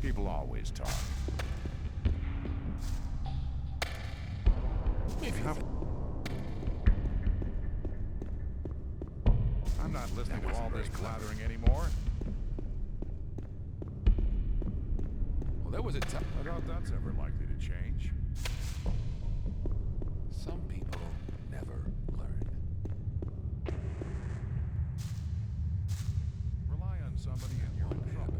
People always talk. I'm not listening to all this blathering anymore. Well, there was a time. I doubt that's ever likely to change. Some people never learn. Rely on somebody and you're in trouble.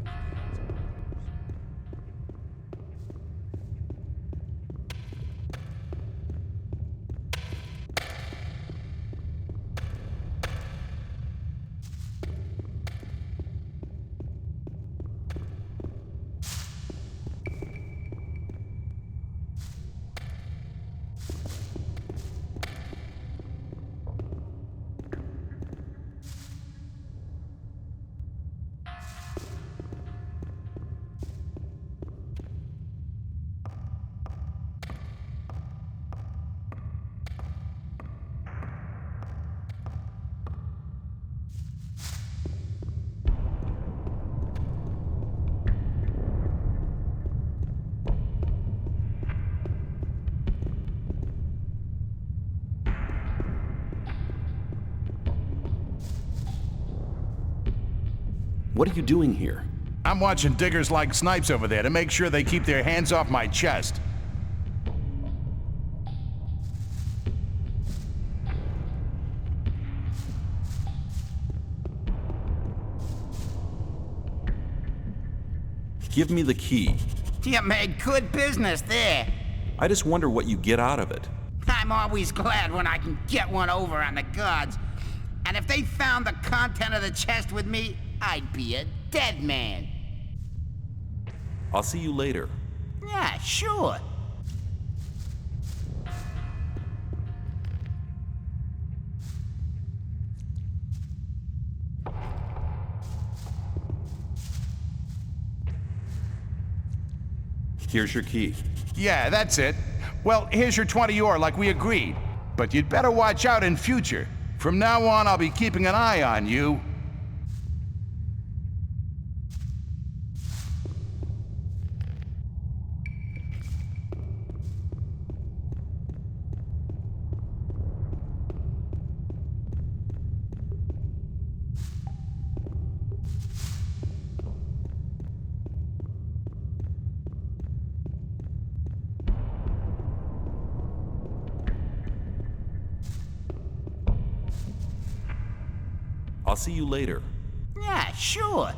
What are you doing here? I'm watching diggers like snipes over there to make sure they keep their hands off my chest. Give me the key. You made good business there. I just wonder what you get out of it. I'm always glad when I can get one over on the gods. And if they found the content of the chest with me, I'd be a dead man. I'll see you later. Yeah, sure. Here's your key. Yeah, that's it. Well, here's your 20 ore like we agreed. But you'd better watch out in future. From now on, I'll be keeping an eye on you. I'll see you later. Yeah, sure.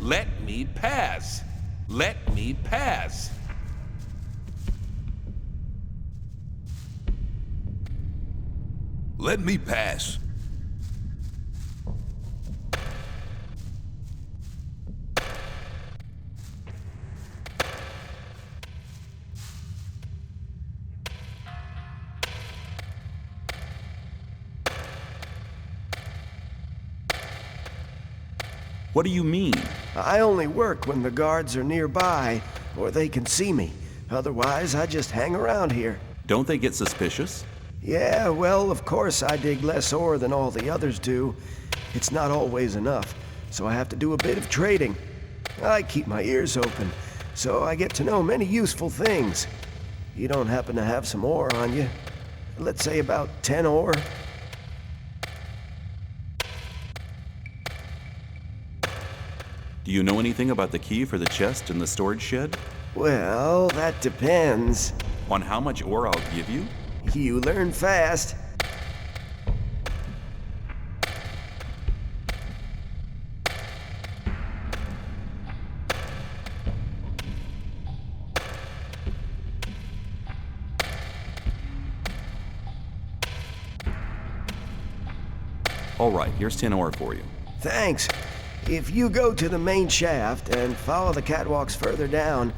Let me pass. Let me pass. Let me pass. What do you mean? I only work when the guards are nearby, or they can see me. Otherwise, I just hang around here. Don't they get suspicious? Yeah, well, of course I dig less ore than all the others do. It's not always enough, so I have to do a bit of trading. I keep my ears open, so I get to know many useful things. You don't happen to have some ore on you? Let's say about 10 ore? Do you know anything about the key for the chest in the storage shed? Well, that depends. On how much ore I'll give you? You learn fast. All right, here's 10 ore for you. Thanks. If you go to the main shaft and follow the catwalks further down,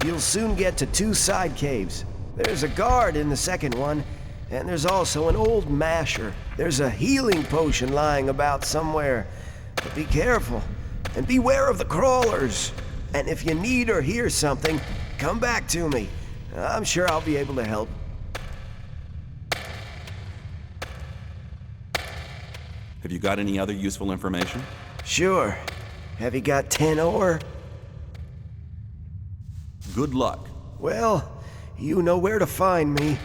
you'll soon get to 2 side caves. There's a guard in the second one, and there's also an old masher. There's a healing potion lying about somewhere. But be careful, and beware of the crawlers. And if you need or hear something, come back to me. I'm sure I'll be able to help. Have you got any other useful information? Sure. Have you got 10 ore? Good luck. Well, you know where to find me.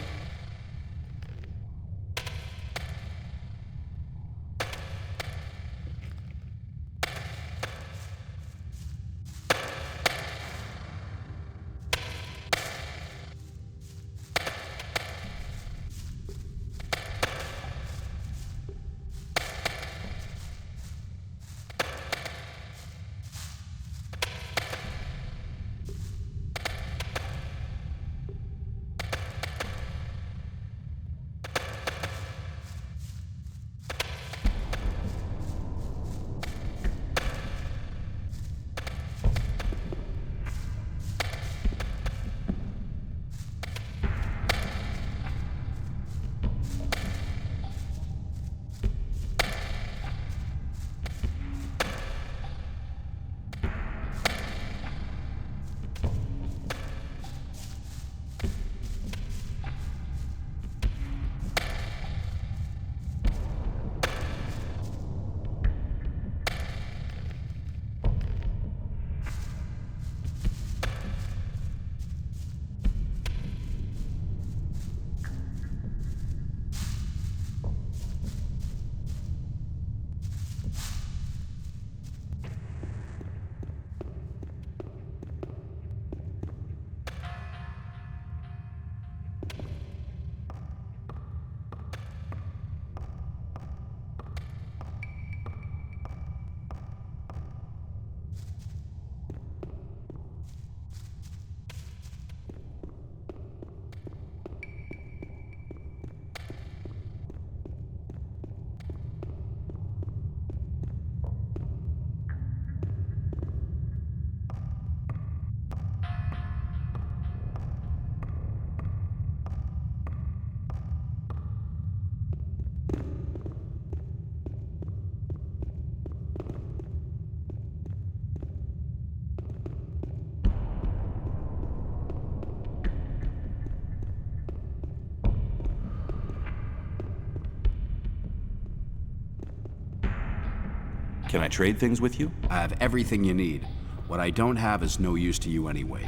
Can I trade things with you? I have everything you need. What I don't have is no use to you anyway.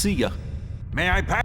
See ya. May I pass?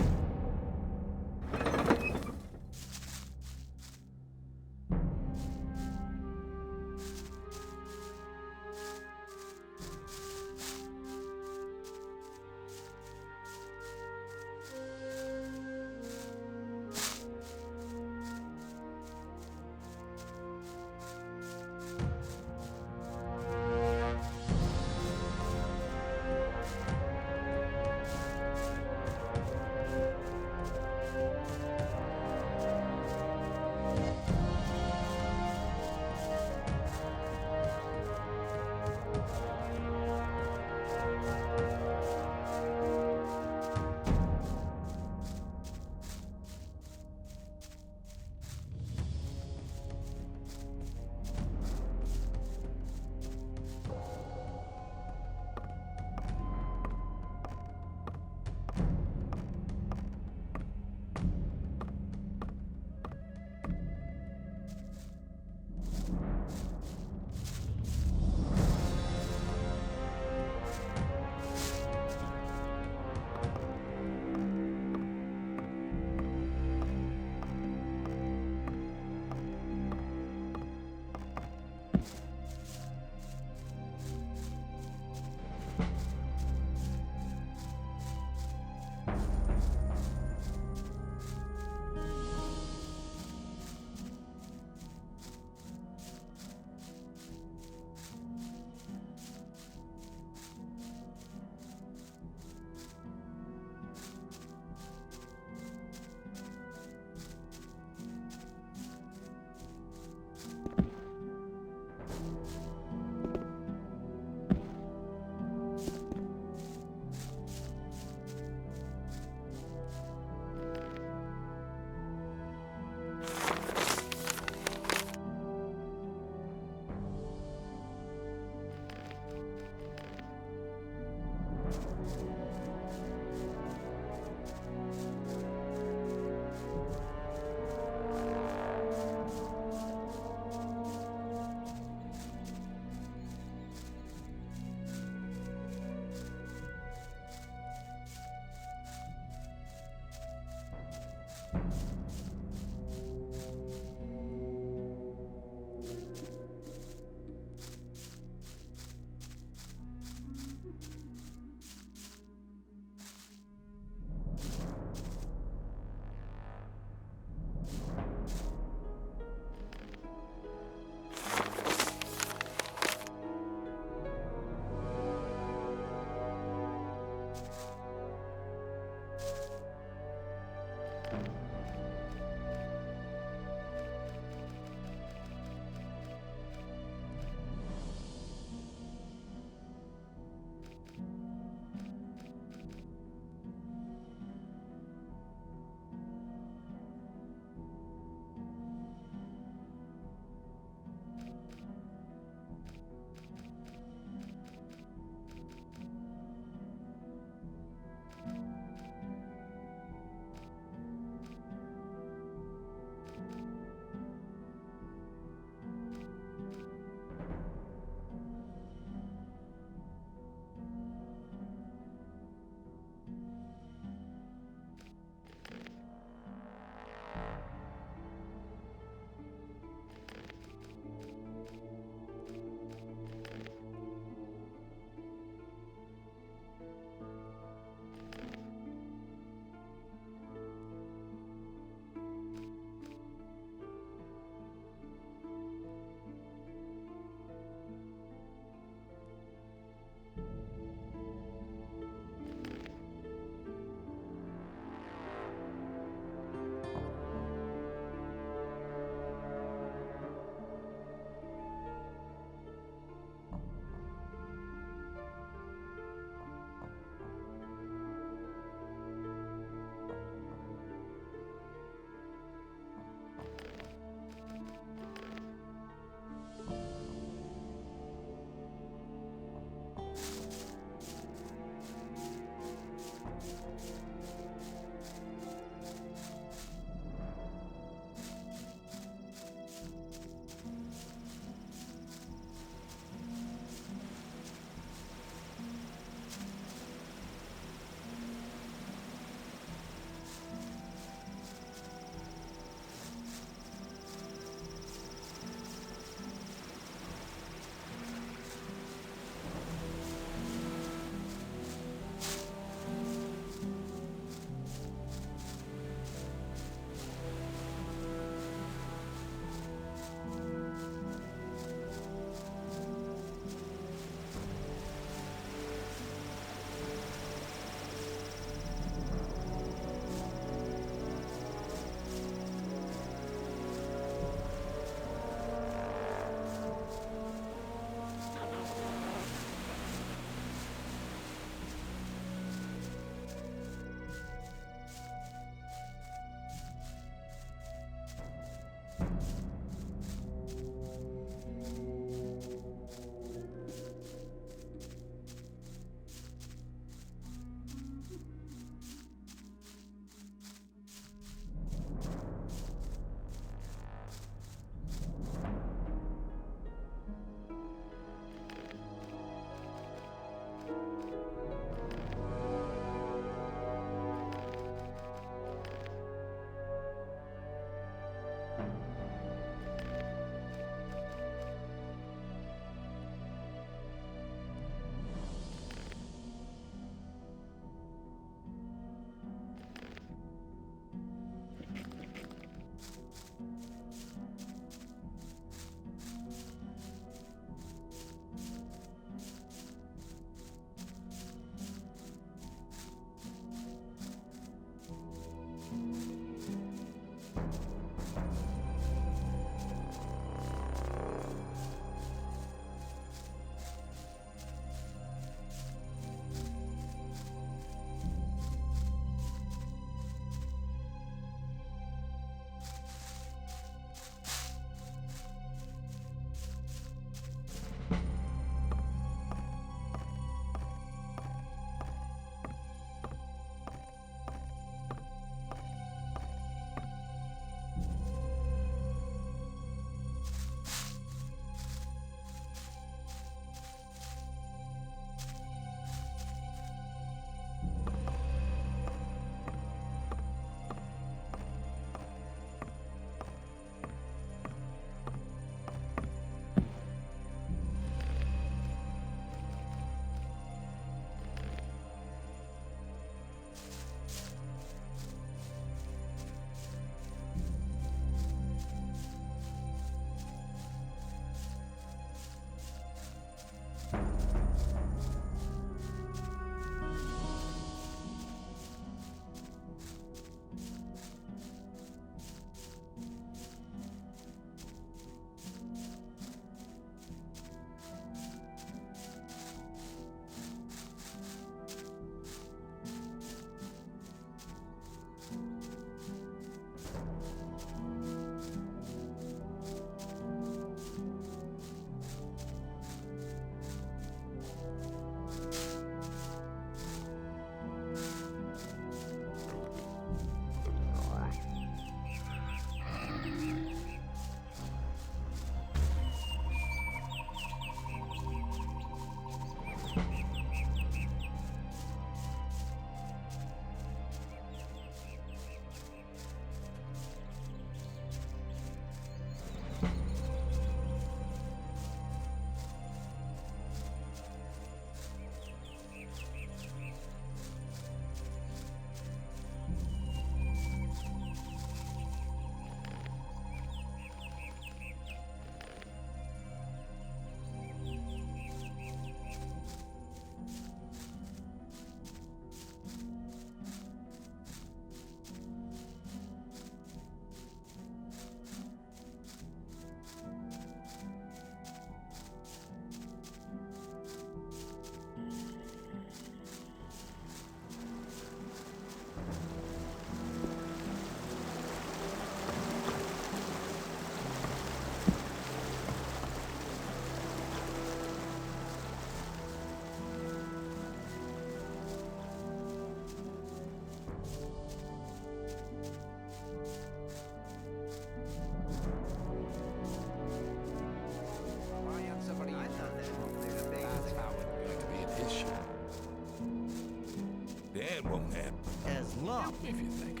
That won't happen. As long If you think.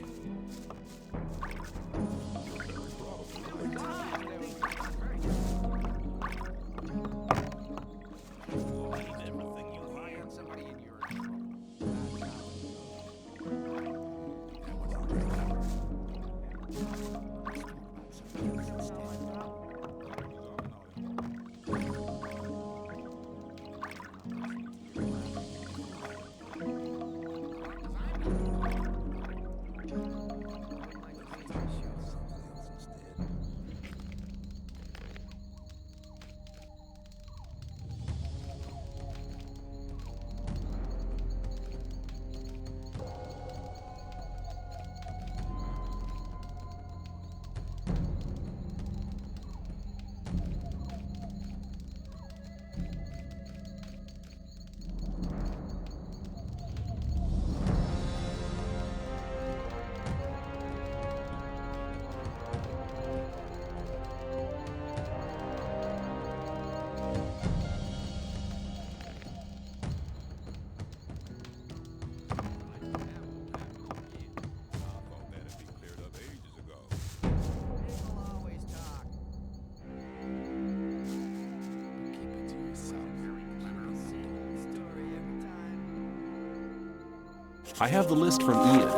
I have the list from Ian.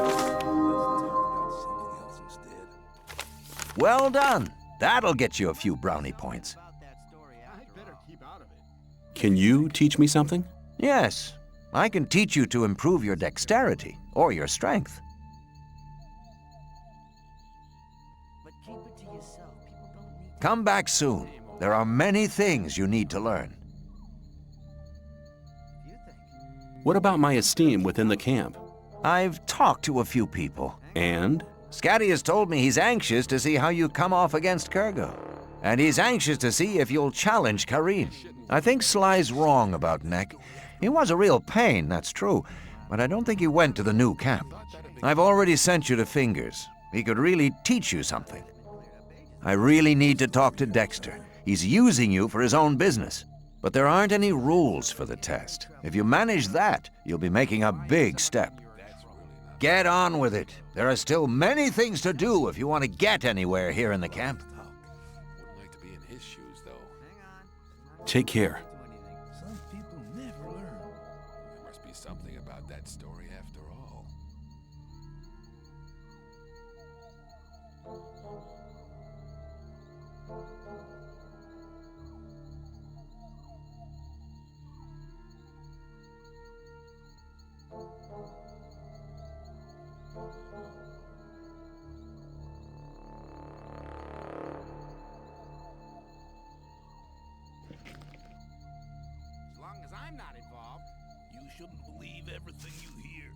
Well done. That'll get you a few brownie points. Can you teach me something? Yes, I can teach you to improve your dexterity or your strength. Come back soon. There are many things you need to learn. What about my esteem within the camp? I've talked to a few people. And? Scatty has told me he's anxious to see how you come off against Kurgo. And he's anxious to see if you'll challenge Karim. I think Sly's wrong about Neck. He was a real pain, that's true, but I don't think he went to the new camp. I've already sent you to Fingers. He could really teach you something. I really need to talk to Dexter. He's using you for his own business. But there aren't any rules for the test. If you manage that, you'll be making a big step. Get on with it. There are still many things to do if you want to get anywhere here in the camp. Wouldn't like to be in his shoes, though. Take care. Some people never learn. There must be something about that story after all. As long as I'm not involved. You shouldn't believe everything you hear.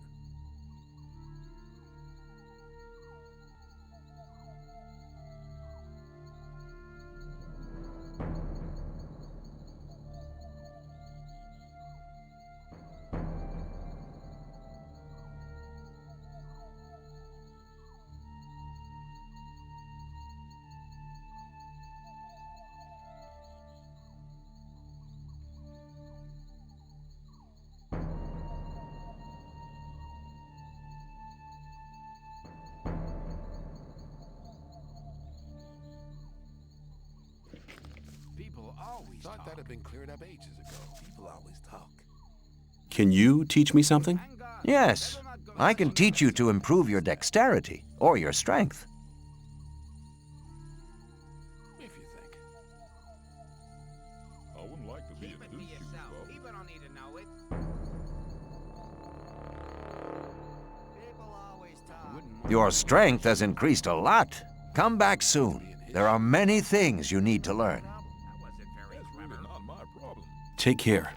People always Thought talk. that had been cleared up ages ago. People always talk. Can you teach me something? Yes, I can teach you to improve your dexterity or your strength. If you think. I wouldn't like to be Keep in it to his shoes, yourself. though. People don't need to know it. People always talk. Your strength has increased a lot. Come back soon. There are many things you need to learn. That wasn't very That's clever. really not my problem. Take care.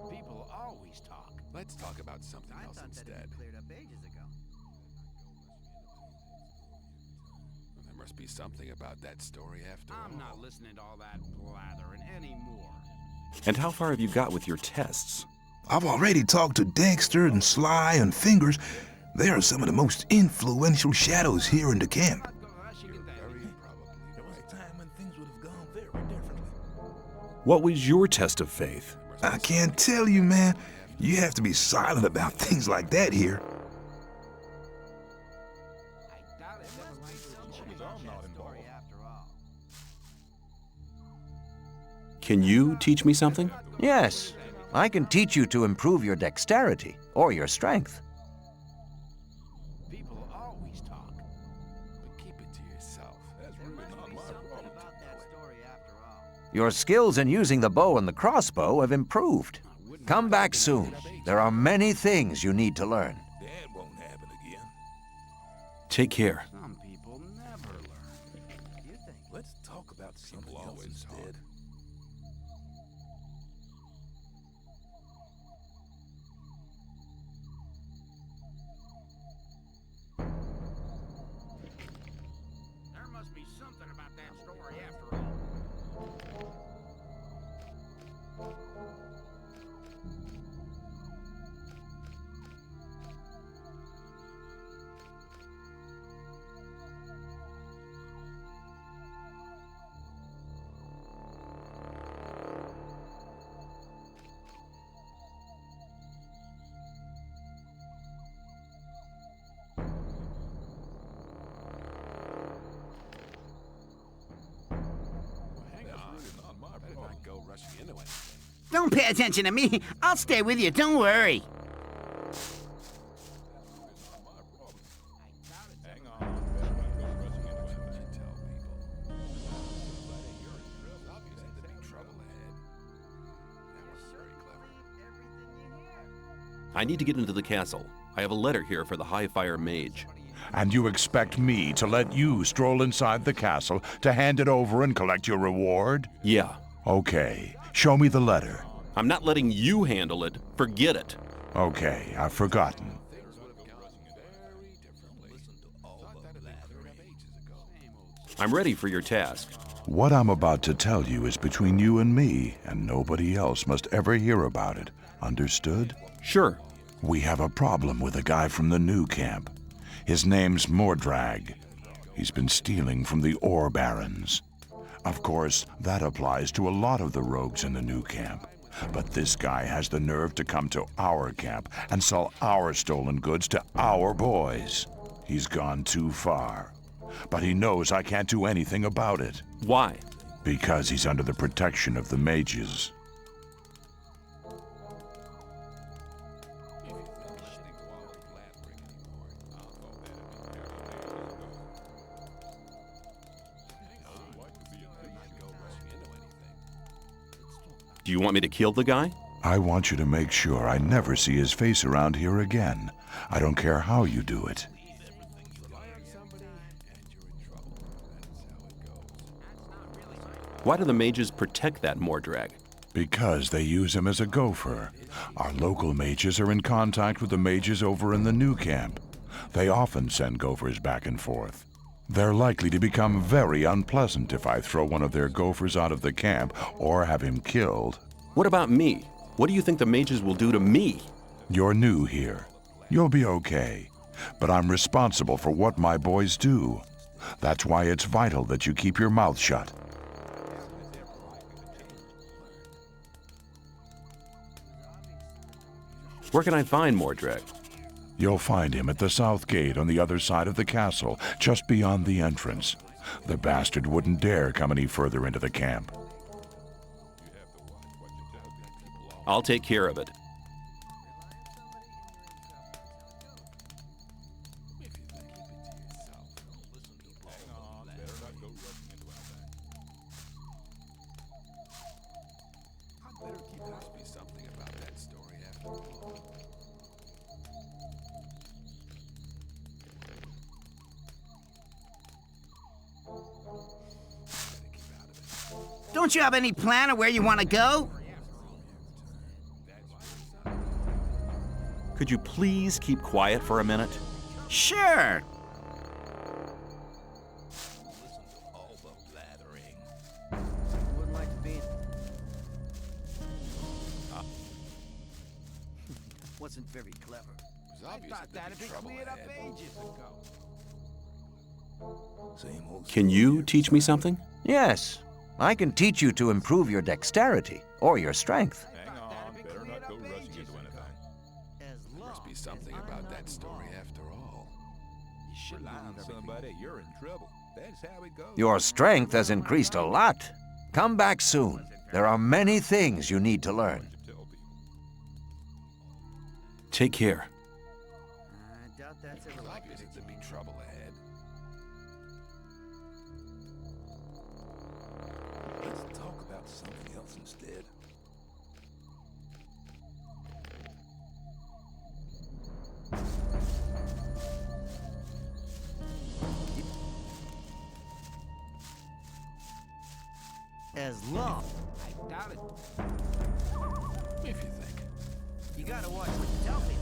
People always talk. Let's talk about something else instead. Cleared up ages ago. There must be something about that story after all. I'm not listening to all that blathering anymore. And how far have you got with your tests? I've already talked to Dexter and Sly and Fingers. They are some of the most influential shadows here in the camp. There was a time when things would have gone very differently. What was your test of faith? I can't tell you, man. You have to be silent about things like that here. Can you teach me something? Yes, I can teach you to improve your dexterity or your strength. People always talk, but keep it to yourself. That's really not my problem. Your skills in using the bow and the crossbow have improved. Come back soon. There are many things you need to learn. That won't happen again. Take care. Some people never learn. You think? Let's talk about something else instead. There must be something about that story after all. Better not go rushing into anything. Don't pay attention to me. I'll stay with you. Don't worry. I need to get into the castle. I have a letter here for the High Fire Mage. And you expect me to let you stroll inside the castle to hand it over and collect your reward? Yeah. Okay, show me the letter. I'm not letting you handle it. Forget it. Okay, I've forgotten. I'm ready for your task. What I'm about to tell you is between you and me, and nobody else must ever hear about it. Understood? Sure. We have a problem with a guy from the new camp. His name's Mordrag. He's been stealing from the ore barons. Of course, that applies to a lot of the rogues in the new camp. But this guy has the nerve to come to our camp and sell our stolen goods to our boys. He's gone too far. But he knows I can't do anything about it. Why? Because he's under the protection of the mages. Do you want me to kill the guy? I want you to make sure I never see his face around here again. I don't care how you do it. Why do the mages protect that Mordrag? Because they use him as a gopher. Our local mages are in contact with the mages over in the new camp. They often send gophers back and forth. They're likely to become very unpleasant if I throw one of their gophers out of the camp or have him killed. What about me? What do you think the mages will do to me? You're new here. You'll be okay. But I'm responsible for what my boys do. That's why it's vital that you keep your mouth shut. Where can I find Mordrag? You'll find him at the south gate on the other side of the castle, just beyond the entrance. The bastard wouldn't dare come any further into the camp. I'll take care of it. Don't you have any plan of where you want to go? Could you please keep quiet for a minute? Sure. wasn't very clever. It was obvious that there'd be trouble ahead. ages ago. Same old Can story. you teach me something? Yes, I can teach you to improve your dexterity or your strength. Hang on, better not go rushing into anything. There must be something about that story after all. You shouldn't Rely on somebody, you're in trouble. That's how it goes. Your strength has increased a lot. Come back soon. There are many things you need to learn. To tell people. Take care. I doubt that's It ever was likely obvious to that there'd be trouble ahead. Let's talk about something else instead. As long. I doubt it. If you think. You gotta watch what you tell people.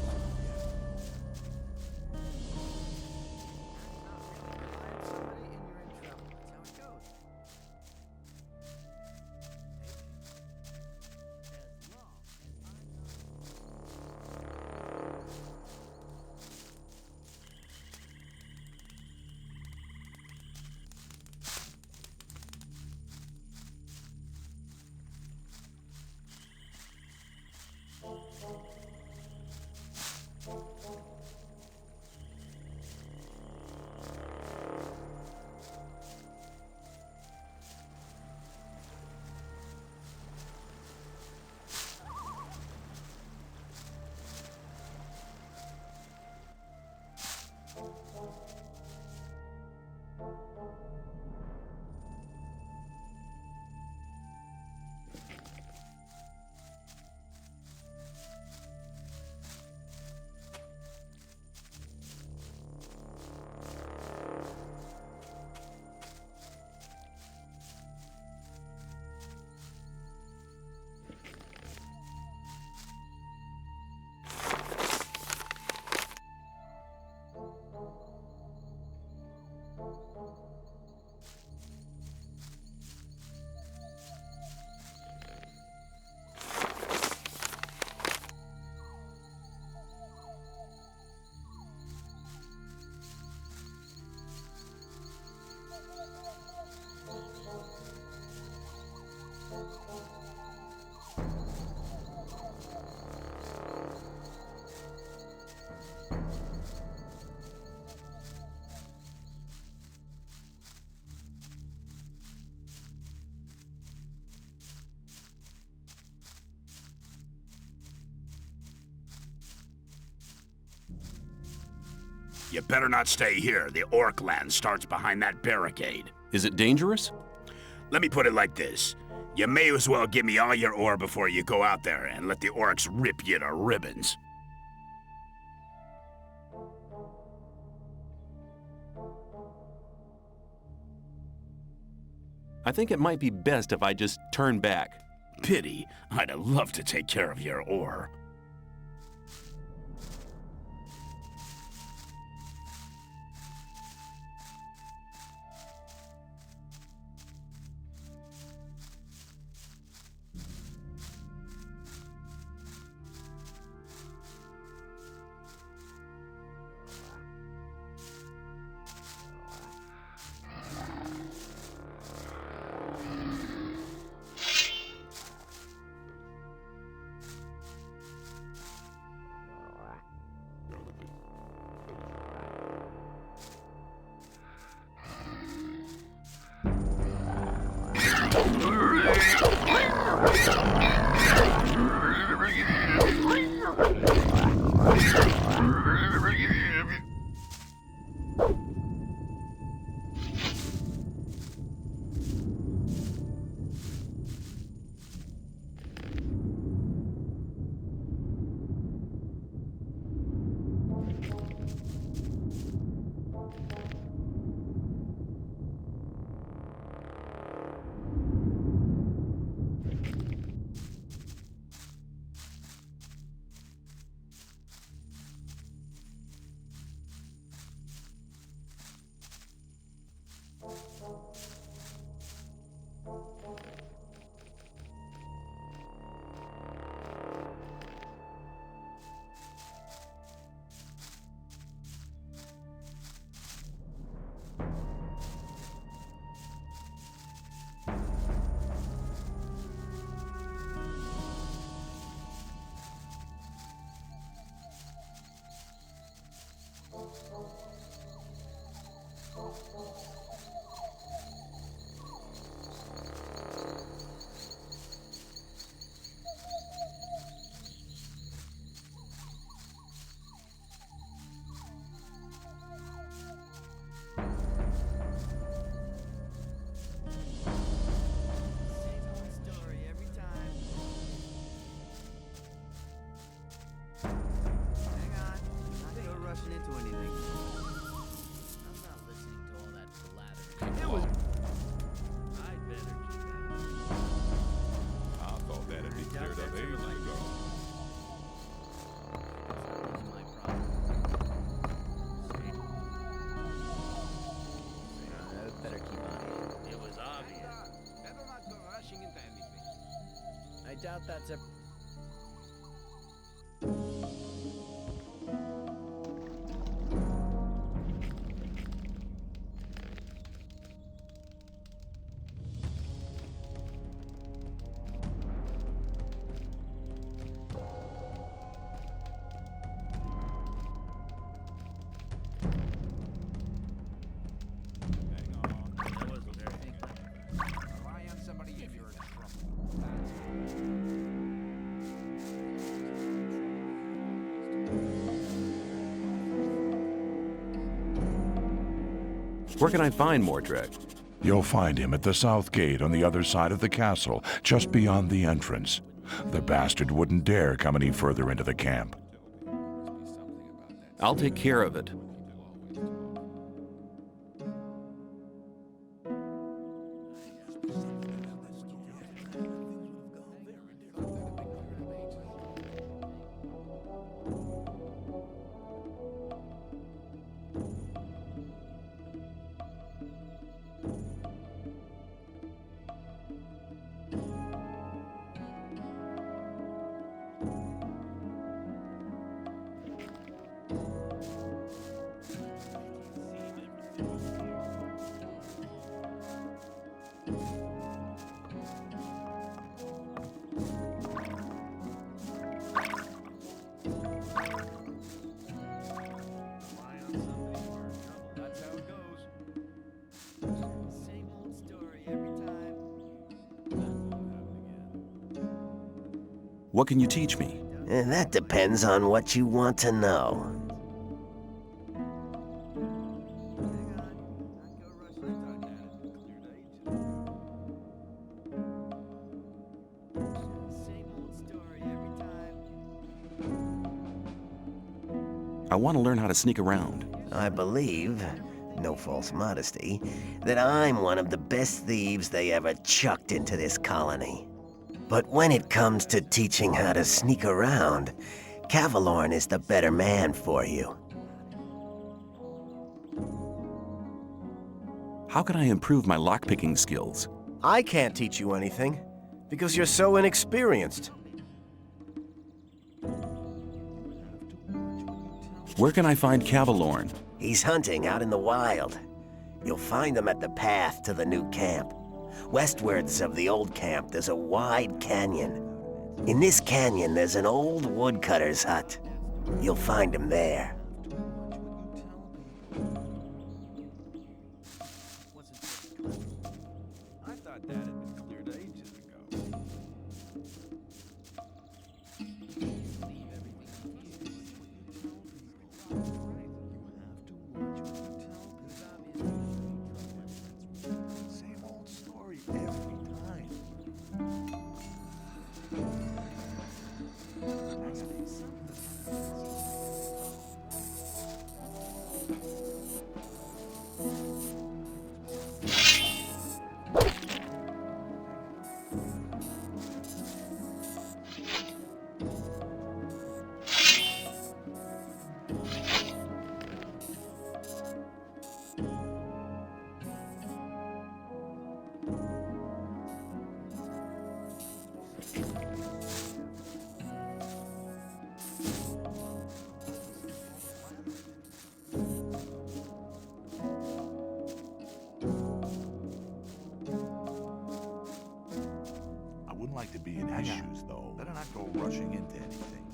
You better not stay here. The orc land starts behind that barricade. Is it dangerous? Let me put it like this. You may as well give me all your ore before you go out there and let the orcs rip you to ribbons. I think it might be best if I just turn back. Pity. I'd have loved to take care of your ore. doubt that's a... Where can I find Mordred? You'll find him at the south gate on the other side of the castle, just beyond the entrance. The bastard wouldn't dare come any further into the camp. I'll take care of it. What can you teach me? That depends on what you want to know. I want to learn how to sneak around. I believe, no false modesty, that I'm one of the best thieves they ever chucked into this colony. But when it comes to teaching how to sneak around, Cavalorn is the better man for you. How can I improve my lockpicking skills? I can't teach you anything, because you're so inexperienced. Where can I find Cavalorn? He's hunting out in the wild. You'll find him at the path to the new camp. Westwards of the old camp, there's a wide canyon. In this canyon, there's an old woodcutter's hut. You'll find him there. I thought that had been cleared ages ago. Same old story every time. I wouldn't like to be in his shoes, though. Better not go rushing into anything.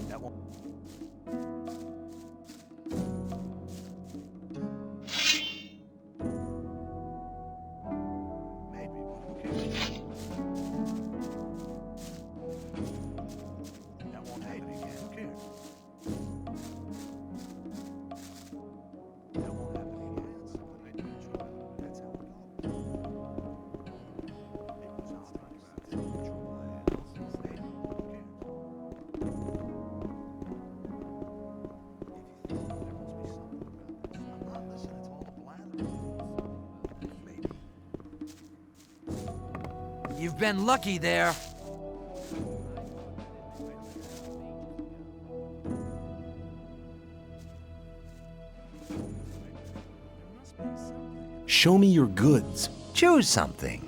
That won't... Maybe, but who cares? That won't happen again. Who cares? That won't happen again. Somebody do it, try. That's how it goes. You've been lucky there. Show me your goods. Choose something.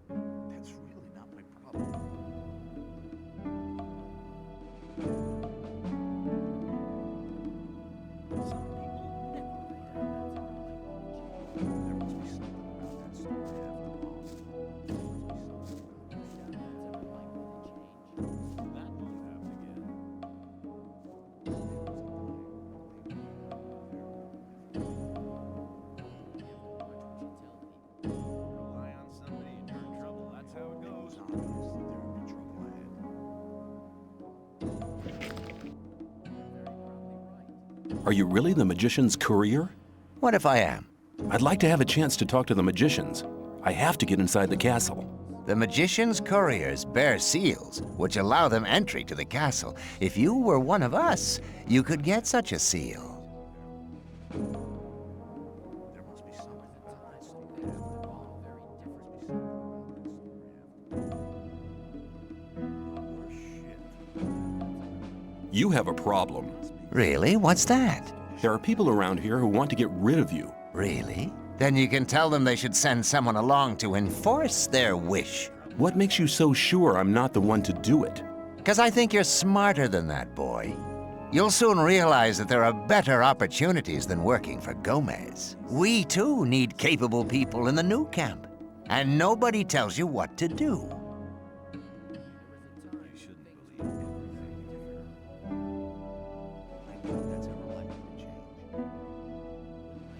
That's really not my problem. Are you really the magician's courier? What if I am? I'd like to have a chance to talk to the magicians. I have to get inside the castle. The magician's couriers bear seals, which allow them entry to the castle. If you were one of us, you could get such a seal. You have a problem. Really? What's that? There are people around here who want to get rid of you. Really? Then you can tell them they should send someone along to enforce their wish. What makes you so sure I'm not the one to do it? 'Cause I think you're smarter than that, boy. You'll soon realize that there are better opportunities than working for Gomez. We, too, need capable people in the new camp. And nobody tells you what to do.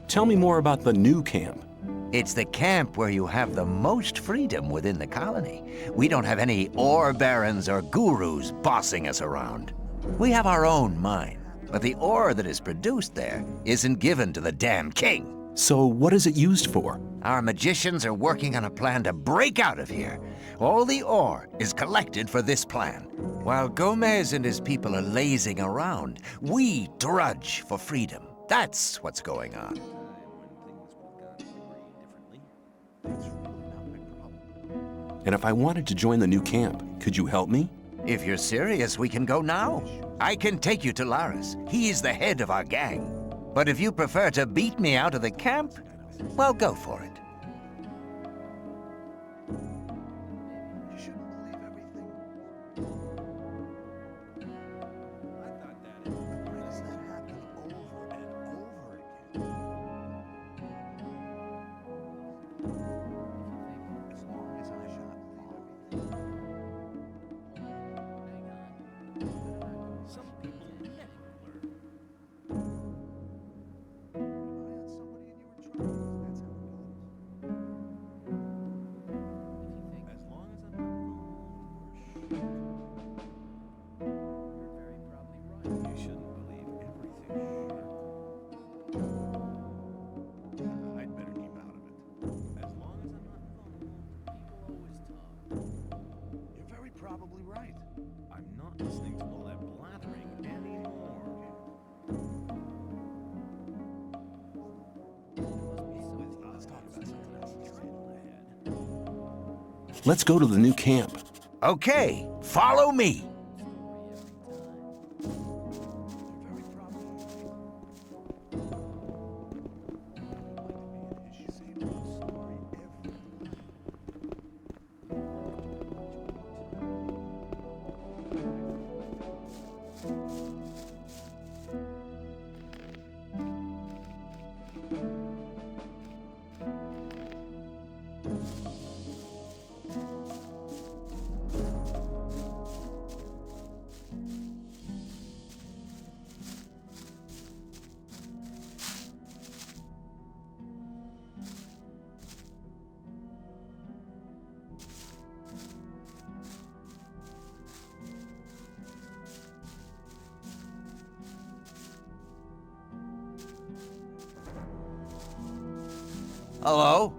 Tell me more about the new camp. It's the camp where you have the most freedom within the colony. We don't have any ore barons or gurus bossing us around. We have our own mine, but the ore that is produced there isn't given to the damn king. So what is it used for? Our magicians are working on a plan to break out of here. All the ore is collected for this plan. While Gomez and his people are lazing around, we drudge for freedom. That's what's going on. And if I wanted to join the new camp, could you help me? If you're serious, we can go now. I can take you to Laris. He's the head of our gang. But if you prefer to beat me out of the camp, well, go for it. Probably right. I'm not listening to all that blathering anymore. Let's talk about something else ahead. Let's go to the new camp. Okay, follow me. Hello?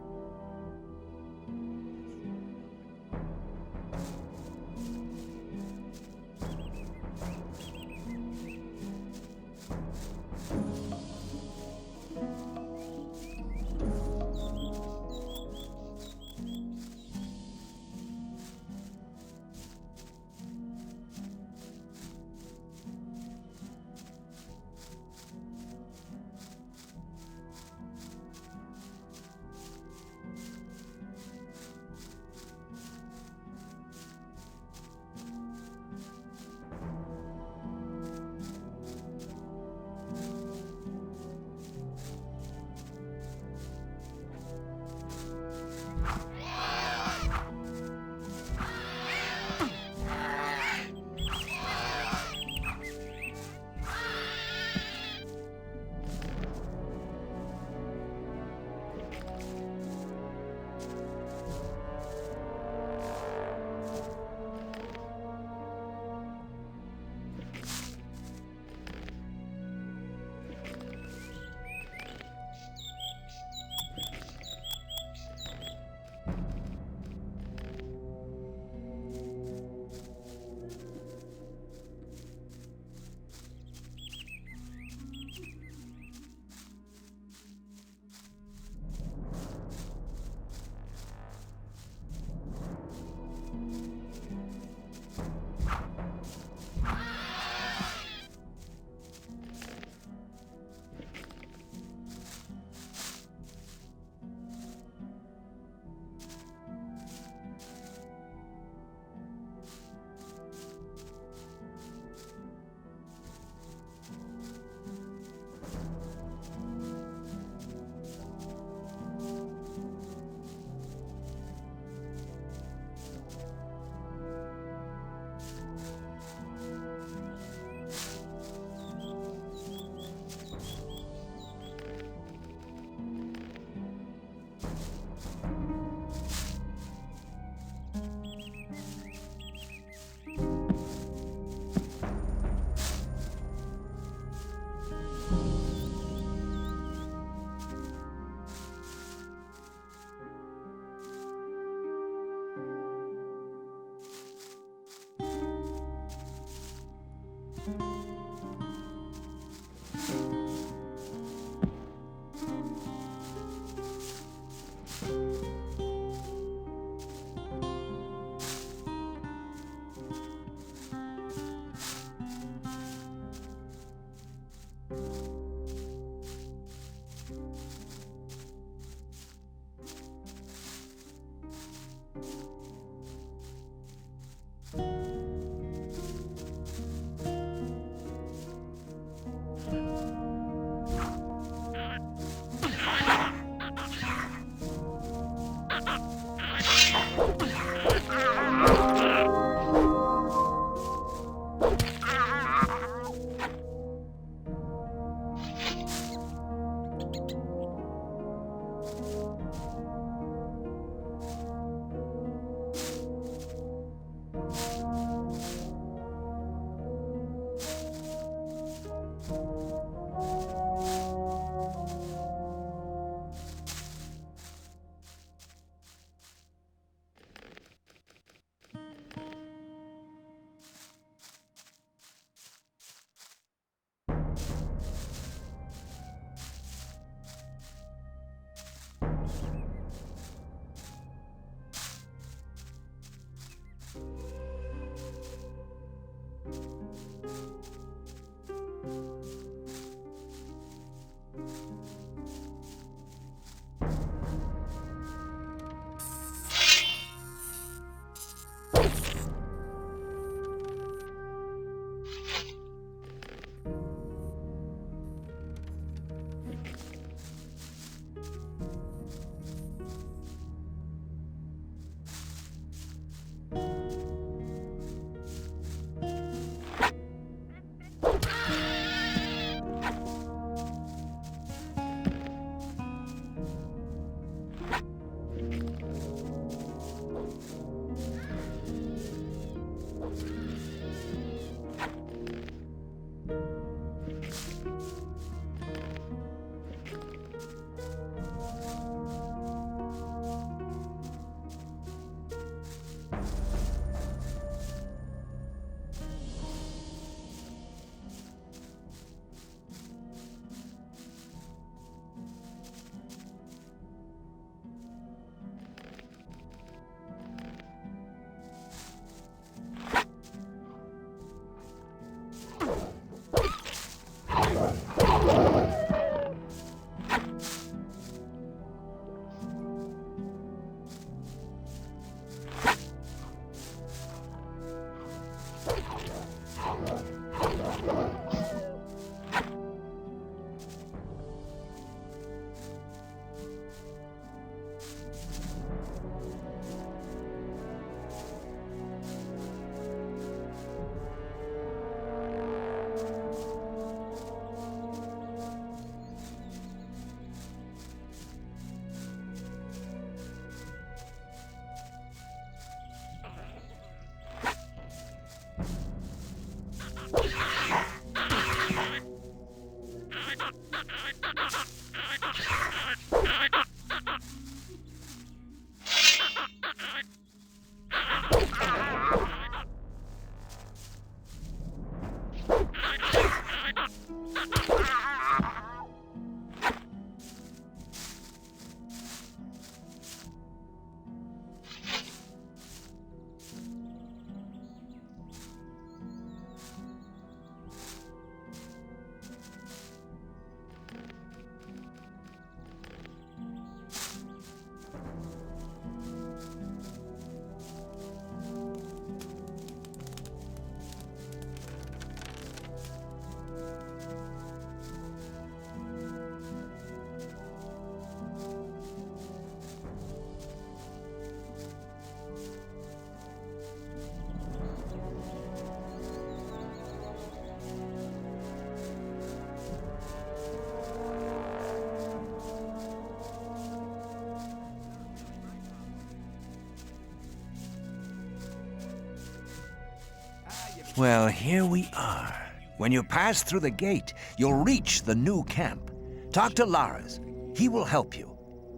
Well, here we are. When you pass through the gate, you'll reach the new camp. Talk to Lars. He will help you.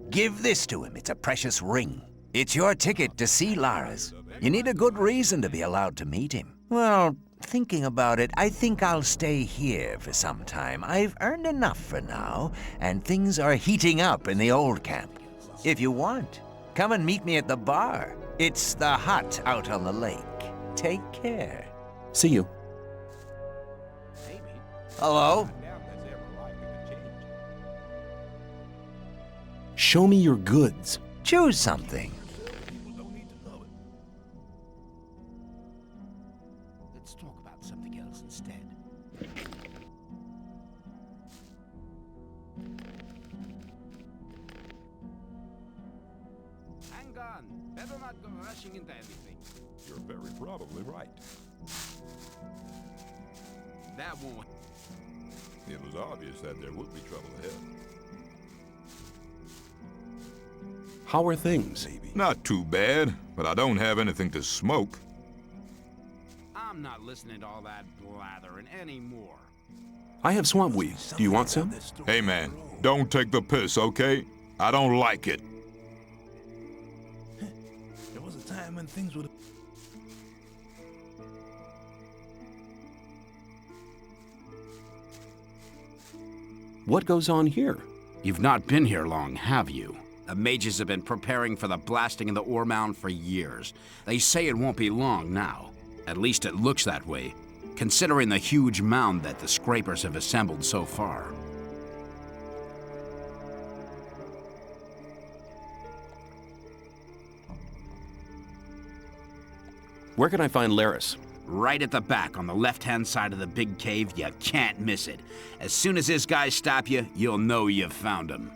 Give this to him. It's a precious ring. It's your ticket to see Lars. You need a good reason to be allowed to meet him. Well, thinking about it, I think I'll stay here for some time. I've earned enough for now, and things are heating up in the old camp. If you want, come and meet me at the bar. It's the hut out on the lake. Take care. See you. Hello? Show me your goods. Choose something. Let's talk about something else instead. Hang on. Better not go rushing into anything. You're very probably right. That won't. It was obvious that there would be trouble ahead. How are things? Not too bad, but I don't have anything to smoke. I'm not listening to all that blathering anymore. I have swamp weed. Do you want some? Hey man, don't take the piss, okay? I don't like it. There was a time when things would. What goes on here? You've not been here long, have you? The mages have been preparing for the blasting of the ore mound for years. They say it won't be long now. At least it looks that way, considering the huge mound that the scrapers have assembled so far. Where can I find Laris? Right at the back on the left-hand side of the big cave. You can't miss it. As soon as his guys stop you, you'll know you've found him.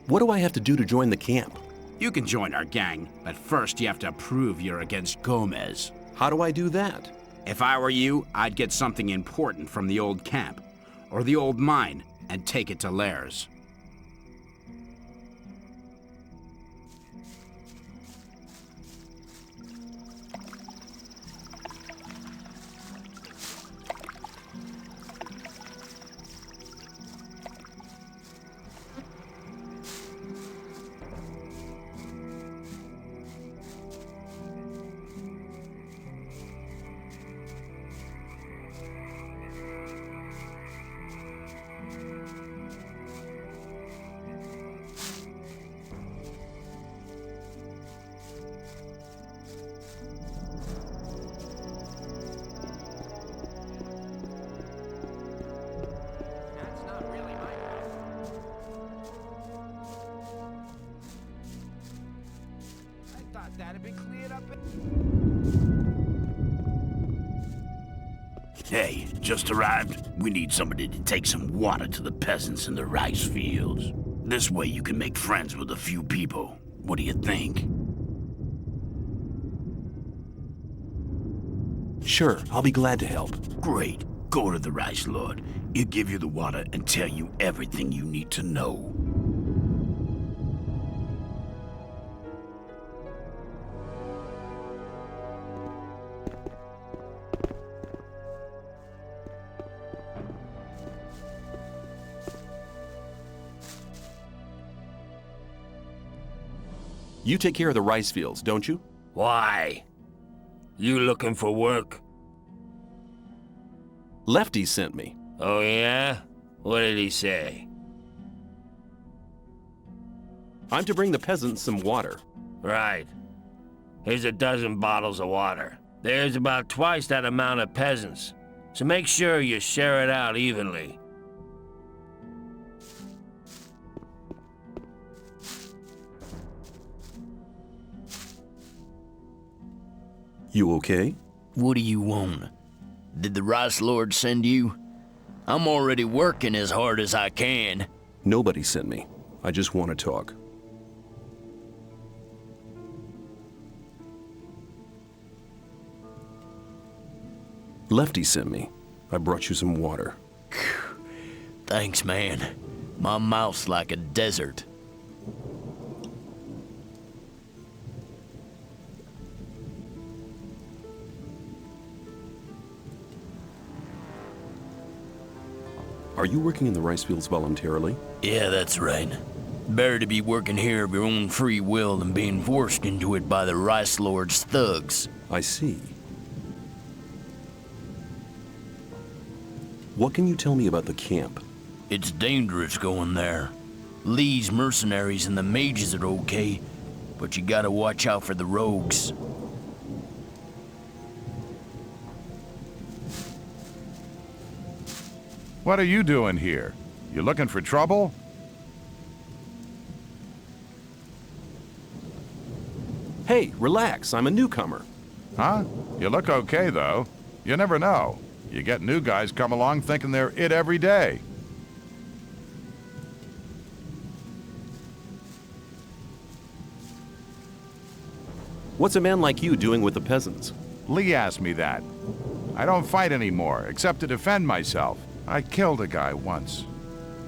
What do I have to do to join the camp? You can join our gang, but first you have to prove you're against Gomez. How do I do that? If I were you, I'd get something important from the old camp, or the old mine, and take it to Lair's. That'd be cleared up. Hey, just arrived. We need somebody to take some water to the peasants in the rice fields. This way you can make friends with a few people. What do you think? Sure, I'll be glad to help. Great. Go to the Rice Lord. He'll give you the water and tell you everything you need to know. You take care of the rice fields, don't you? Why? You looking for work? Lefty sent me. Oh, yeah? What did he say? I'm to bring the peasants some water. Right. Here's a dozen bottles of water. There's about twice that amount of peasants, so make sure you share it out evenly. You okay? What do you want? Did the Rice Lord send you? I'm already working as hard as I can. Nobody sent me. I just want to talk. Lefty sent me. I brought you some water. Thanks, man. My mouth's like a desert. Are you working in the rice fields voluntarily? Yeah, that's right. Better to be working here of your own free will than being forced into it by the Rice Lord's thugs. I see. What can you tell me about the camp? It's dangerous going there. Lee's mercenaries and the mages are okay, but you gotta watch out for the rogues. What are you doing here? You looking for trouble? Hey, relax. I'm a newcomer. Huh? You look okay, though. You never know. You get new guys come along thinking they're it every day. What's a man like you doing with the peasants? Lee asked me that. I don't fight anymore, except to defend myself. I killed a guy once.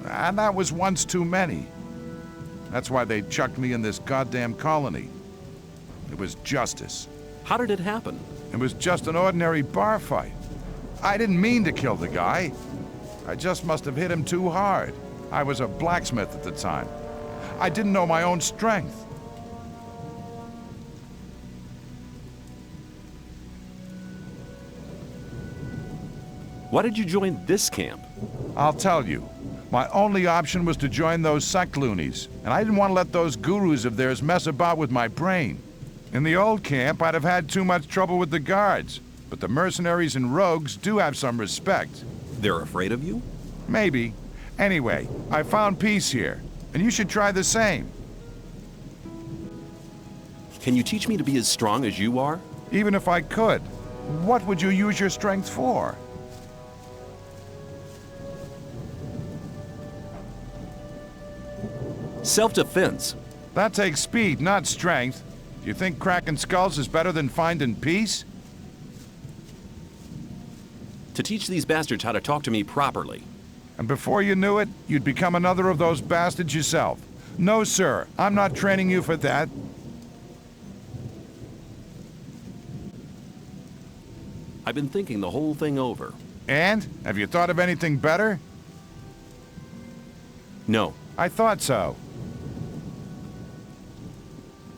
And that was once too many. That's why they chucked me in this goddamn colony. It was justice. How did it happen? It was just an ordinary bar fight. I didn't mean to kill the guy. I just must have hit him too hard. I was a blacksmith at the time. I didn't know my own strength. Why did you join this camp? I'll tell you. My only option was to join those sect loonies, and I didn't want to let those gurus of theirs mess about with my brain. In the old camp, I'd have had too much trouble with the guards, but the mercenaries and rogues do have some respect. They're afraid of you? Maybe. Anyway, I found peace here, and you should try the same. Can you teach me to be as strong as you are? Even if I could, what would you use your strength for? Self-defense. That takes speed, not strength. Do you think cracking skulls is better than finding peace? To teach these bastards how to talk to me properly. And before you knew it, you'd become another of those bastards yourself. No, sir, I'm not training you for that. I've been thinking the whole thing over. And? Have you thought of anything better? No. I thought so.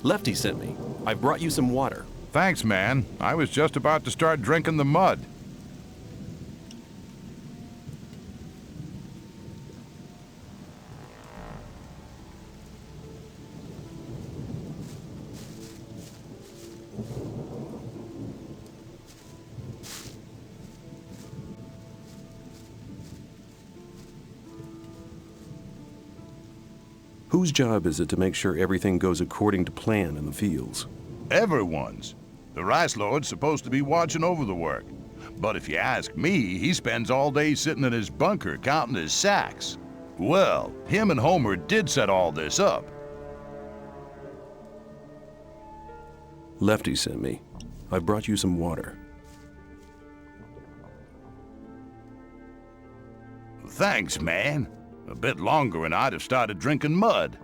Lefty sent me. I brought you some water. Thanks, man. I was just about to start drinking the mud. Whose job is it to make sure everything goes according to plan in the fields? Everyone's. The Rice Lord's supposed to be watching over the work. But if you ask me, he spends all day sitting in his bunker counting his sacks. Well, him and Homer did set all this up. Lefty sent me. I brought you some water. Thanks, man. A bit longer and I'd have started drinking mud.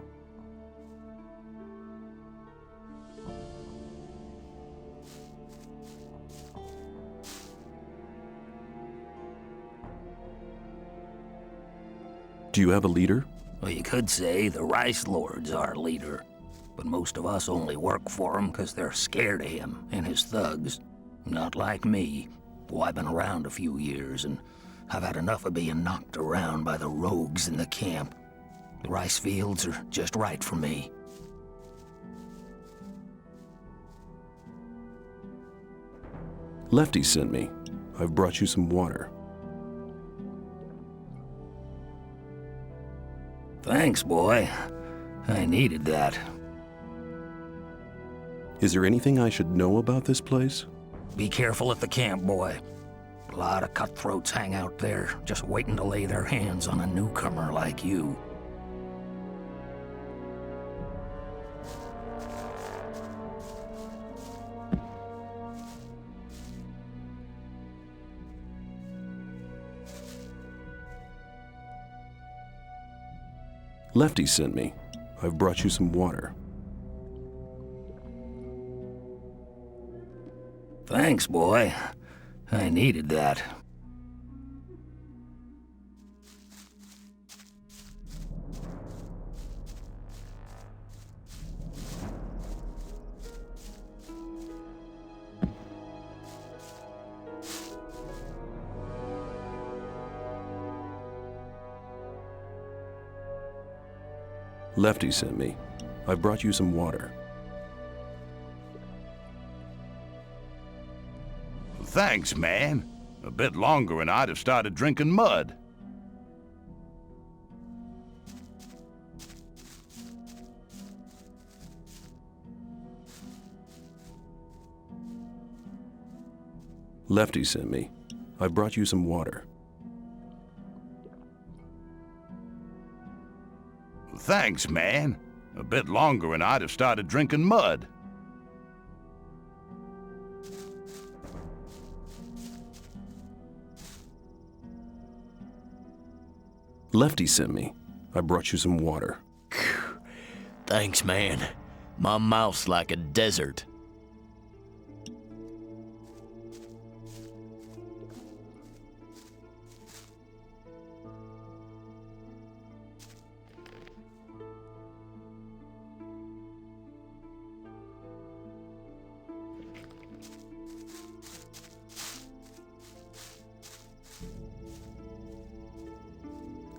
Do you have a leader? Well, you could say the Rice Lord's our leader. But most of us only work for him because they're scared of him and his thugs. Not like me. Boy, I've been around a few years, and I've had enough of being knocked around by the rogues in the camp. The rice fields are just right for me. Lefty sent me. I've brought you some water. Thanks, boy. I needed that. Is there anything I should know about this place? Be careful at the camp, boy. A lot of cutthroats hang out there, just waiting to lay their hands on a newcomer like you. Lefty sent me. I've brought you some water. Thanks, boy. I needed that. Lefty sent me. I've brought you some water. Thanks, man. A bit longer and I'd have started drinking mud. Lefty sent me. I brought you some water. Thanks, man. A bit longer and I'd have started drinking mud. Lefty sent me. I brought you some water. Thanks, man. My mouth's like a desert.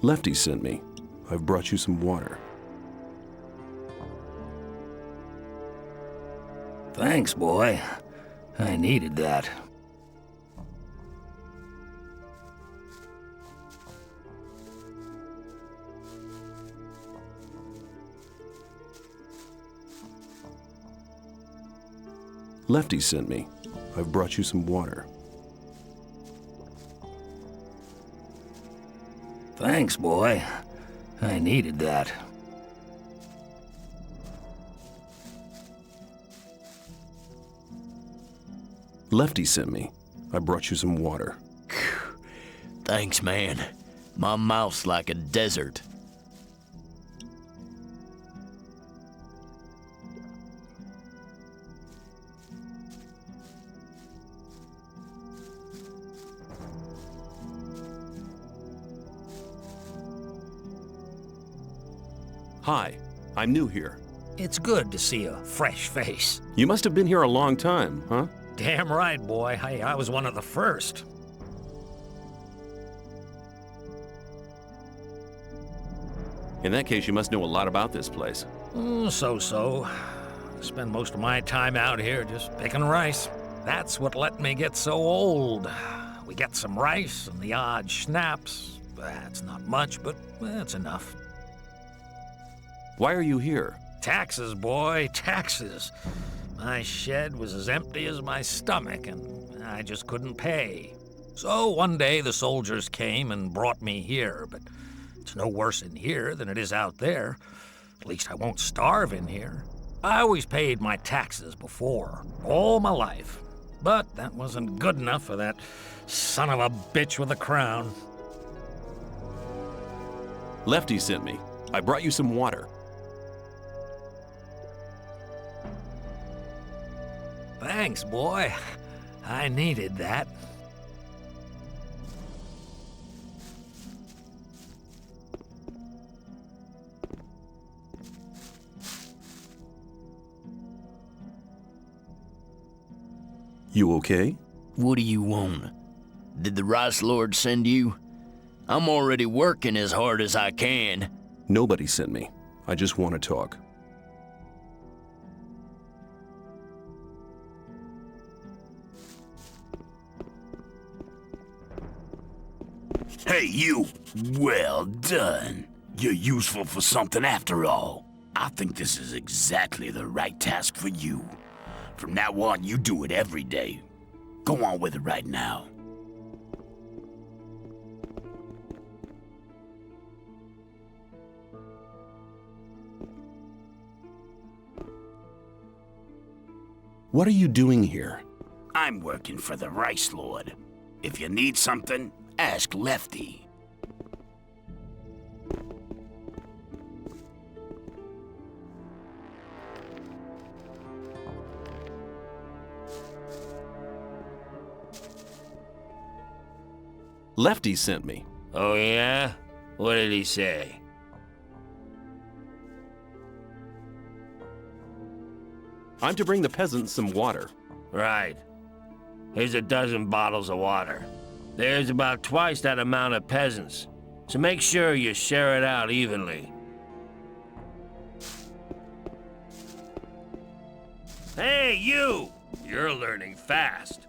Lefty sent me. I've brought you some water. Thanks, boy. I needed that. Lefty sent me. I've brought you some water. Thanks, boy. I needed that. Lefty sent me. I brought you some water. Thanks, man. My mouth's like a desert. Hi, I'm new here. It's good to see a fresh face. You must have been here a long time, huh? Damn right, boy. Hey, I was one of the first. In that case, you must know a lot about this place. So-so. I spend most of my time out here just picking rice. That's what let me get so old. We get some rice and the odd schnapps. That's not much, but that's enough. Why are you here? Taxes, boy, taxes. My shed was as empty as my stomach, and I just couldn't pay. So one day the soldiers came and brought me here, but it's no worse in here than it is out there. At least I won't starve in here. I always paid my taxes before, all my life. But that wasn't good enough for that son of a bitch with a crown. Lefty sent me. I brought you some water. Thanks, boy. I needed that. You okay? What do you want? Did the Rice Lord send you? I'm already working as hard as I can. Nobody sent me. I just want to talk. Hey, you! Well done. You're useful for something after all. I think this is exactly the right task for you. From now on, you do it every day. Go on with it right now. What are you doing here? I'm working for the Rice Lord. If you need something, ask Lefty. Lefty sent me. Oh, yeah? What did he say? I'm to bring the peasants some water. Right. Here's a dozen bottles of water. There's about twice that amount of peasants, so make sure you share it out evenly. Hey, you! You're learning fast.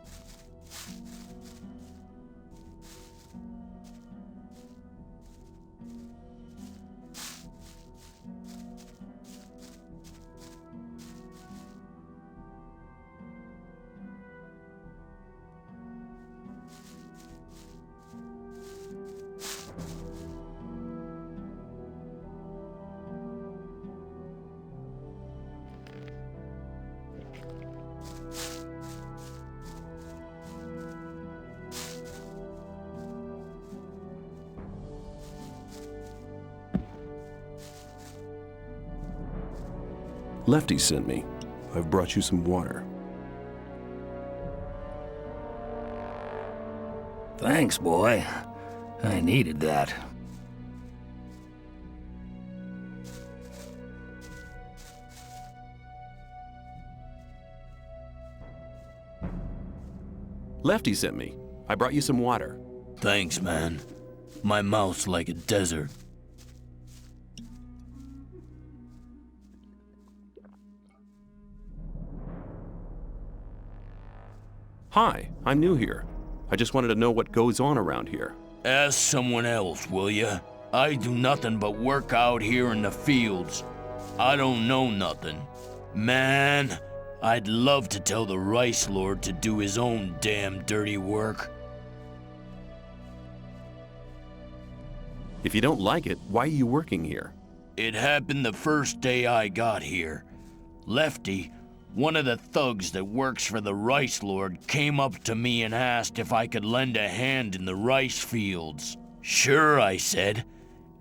Lefty sent me. I've brought you some water. Thanks, boy. I needed that. Lefty sent me. I brought you some water. Thanks, man. My mouth's like a desert. Hi, I'm new here. I just wanted to know what goes on around here. Ask someone else, will ya? I do nothing but work out here in the fields. I don't know nothing. Man, I'd love to tell the Rice Lord to do his own damn dirty work. If you don't like it, why are you working here? It happened the first day I got here. Lefty, one of the thugs that works for the Rice Lord, came up to me and asked if I could lend a hand in the rice fields. Sure, I said.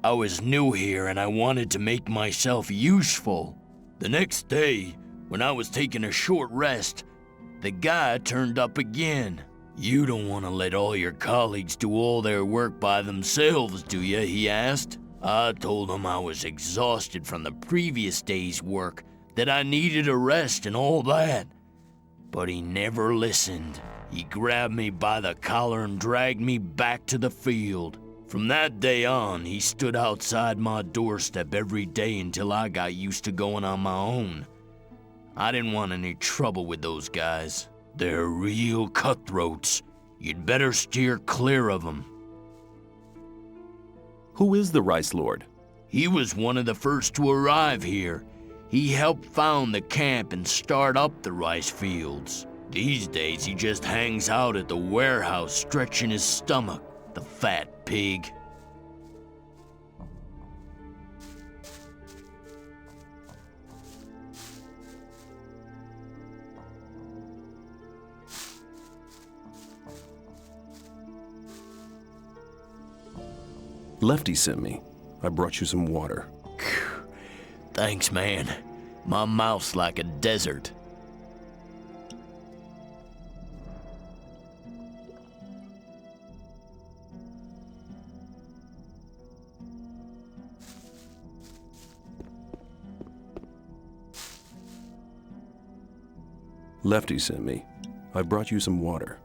I was new here and I wanted to make myself useful. The next day, when I was taking a short rest, the guy turned up again. You don't want to let all your colleagues do all their work by themselves, do you? He asked. I told him I was exhausted from the previous day's work, that I needed a rest and all that. But he never listened. He grabbed me by the collar and dragged me back to the field. From that day on, he stood outside my doorstep every day until I got used to going on my own. I didn't want any trouble with those guys. They're real cutthroats. You'd better steer clear of them. Who is the Rice Lord? He was one of the first to arrive here. He helped found the camp and start up the rice fields. These days, he just hangs out at the warehouse stretching his stomach, the fat pig. Lefty sent me. I brought you some water. Thanks, man. My mouth's like a desert. Lefty sent me. I brought you some water.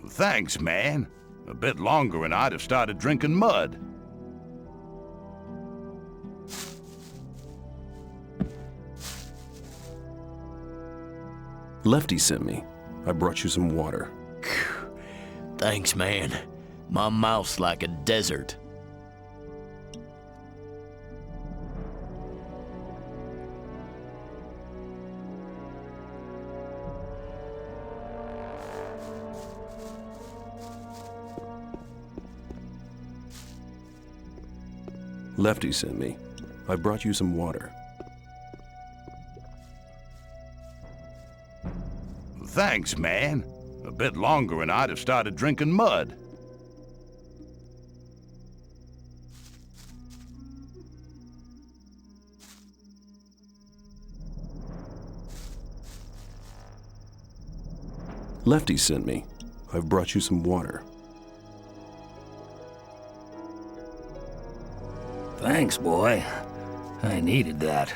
Thanks, man. A bit longer and I'd have started drinking mud. Lefty sent me. I brought you some water. Thanks, man. My mouth's like a desert. Lefty sent me. I brought you some water. Thanks, man. A bit longer and I'd have started drinking mud. Lefty sent me. I've brought you some water. Thanks, boy. I needed that.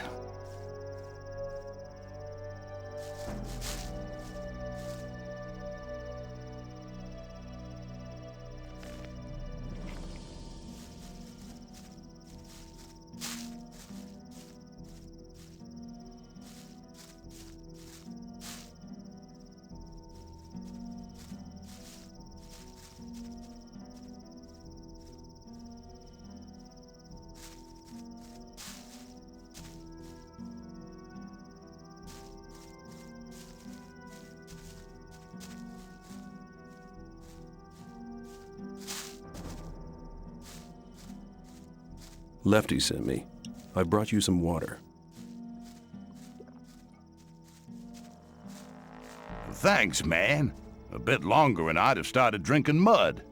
Lefty sent me. I brought you some water. Thanks, man. A bit longer and I'd have started drinking mud.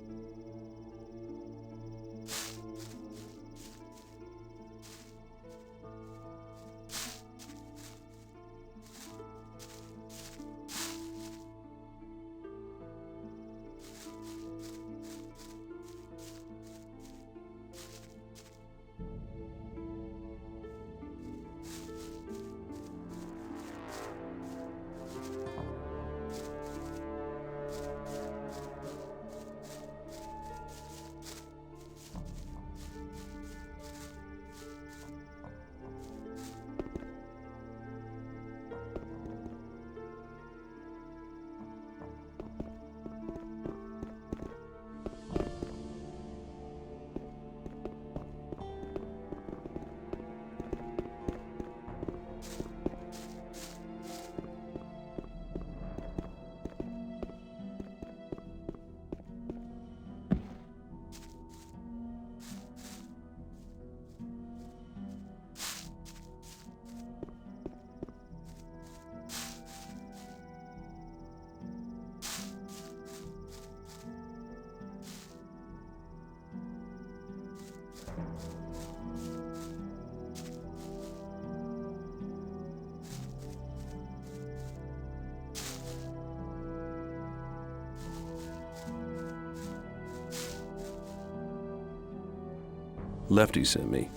Lefty sent me.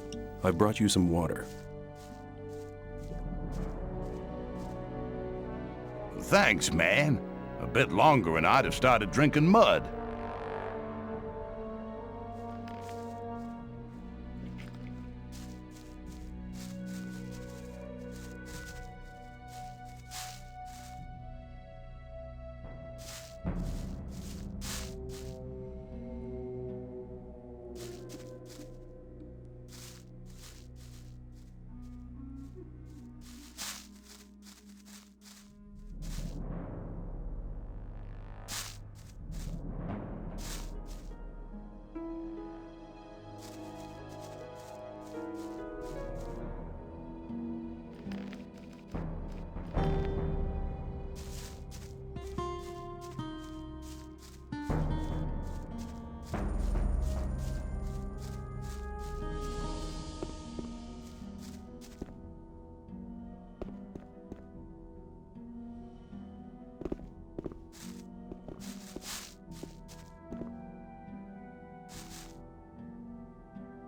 I brought you some water. Thanks, man. A bit longer and I'd have started drinking mud.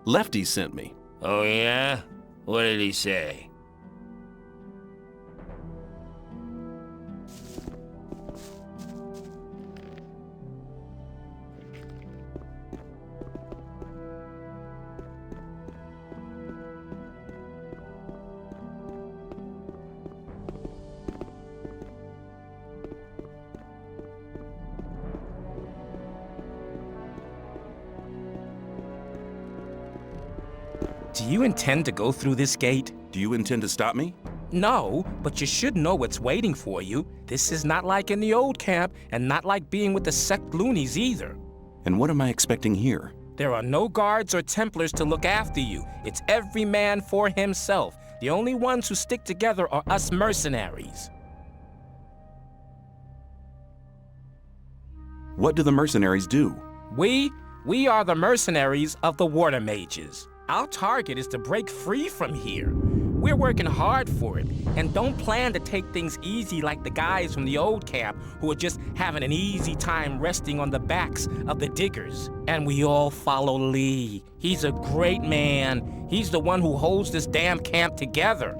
Lefty sent me. Oh, yeah? What did he say? Do you intend to go through this gate? Do you intend to stop me? No, but you should know what's waiting for you. This is not like in the old camp, and not like being with the sect loonies either. And what am I expecting here? There are no guards or Templars to look after you. It's every man for himself. The only ones who stick together are us mercenaries. What do the mercenaries do? We are the mercenaries of the water mages. Our target is to break free from here. We're working hard for it, and don't plan to take things easy like the guys from the old camp who are just having an easy time resting on the backs of the diggers. And we all follow Lee. He's a great man. He's the one who holds this damn camp together.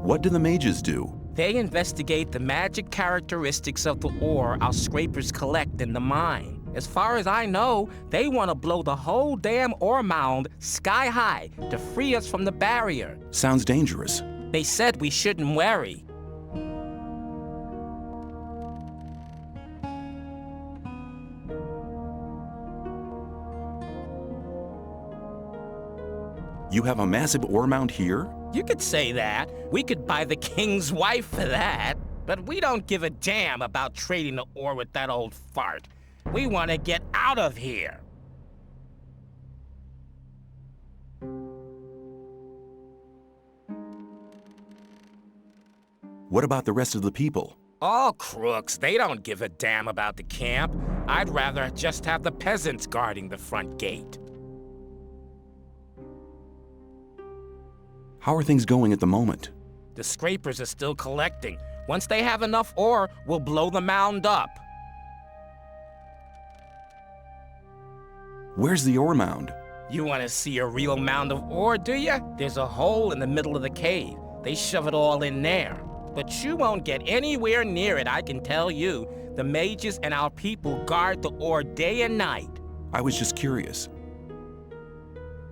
What do the mages do? They investigate the magic characteristics of the ore our scrapers collect in the mine. As far as I know, they want to blow the whole damn ore mound sky high to free us from the barrier. Sounds dangerous. They said we shouldn't worry. You have a massive ore mound here? You could say that. We could buy the king's wife for that. But we don't give a damn about trading the ore with that old fart. We want to get out of here. What about the rest of the people? All crooks. They don't give a damn about the camp. I'd rather just have the peasants guarding the front gate. How are things going at the moment? The scrapers are still collecting. Once they have enough ore, we'll blow the mound up. Where's the ore mound? You want to see a real mound of ore, do you? There's a hole in the middle of the cave. They shove it all in there. But you won't get anywhere near it, I can tell you. The mages and our people guard the ore day and night. I was just curious.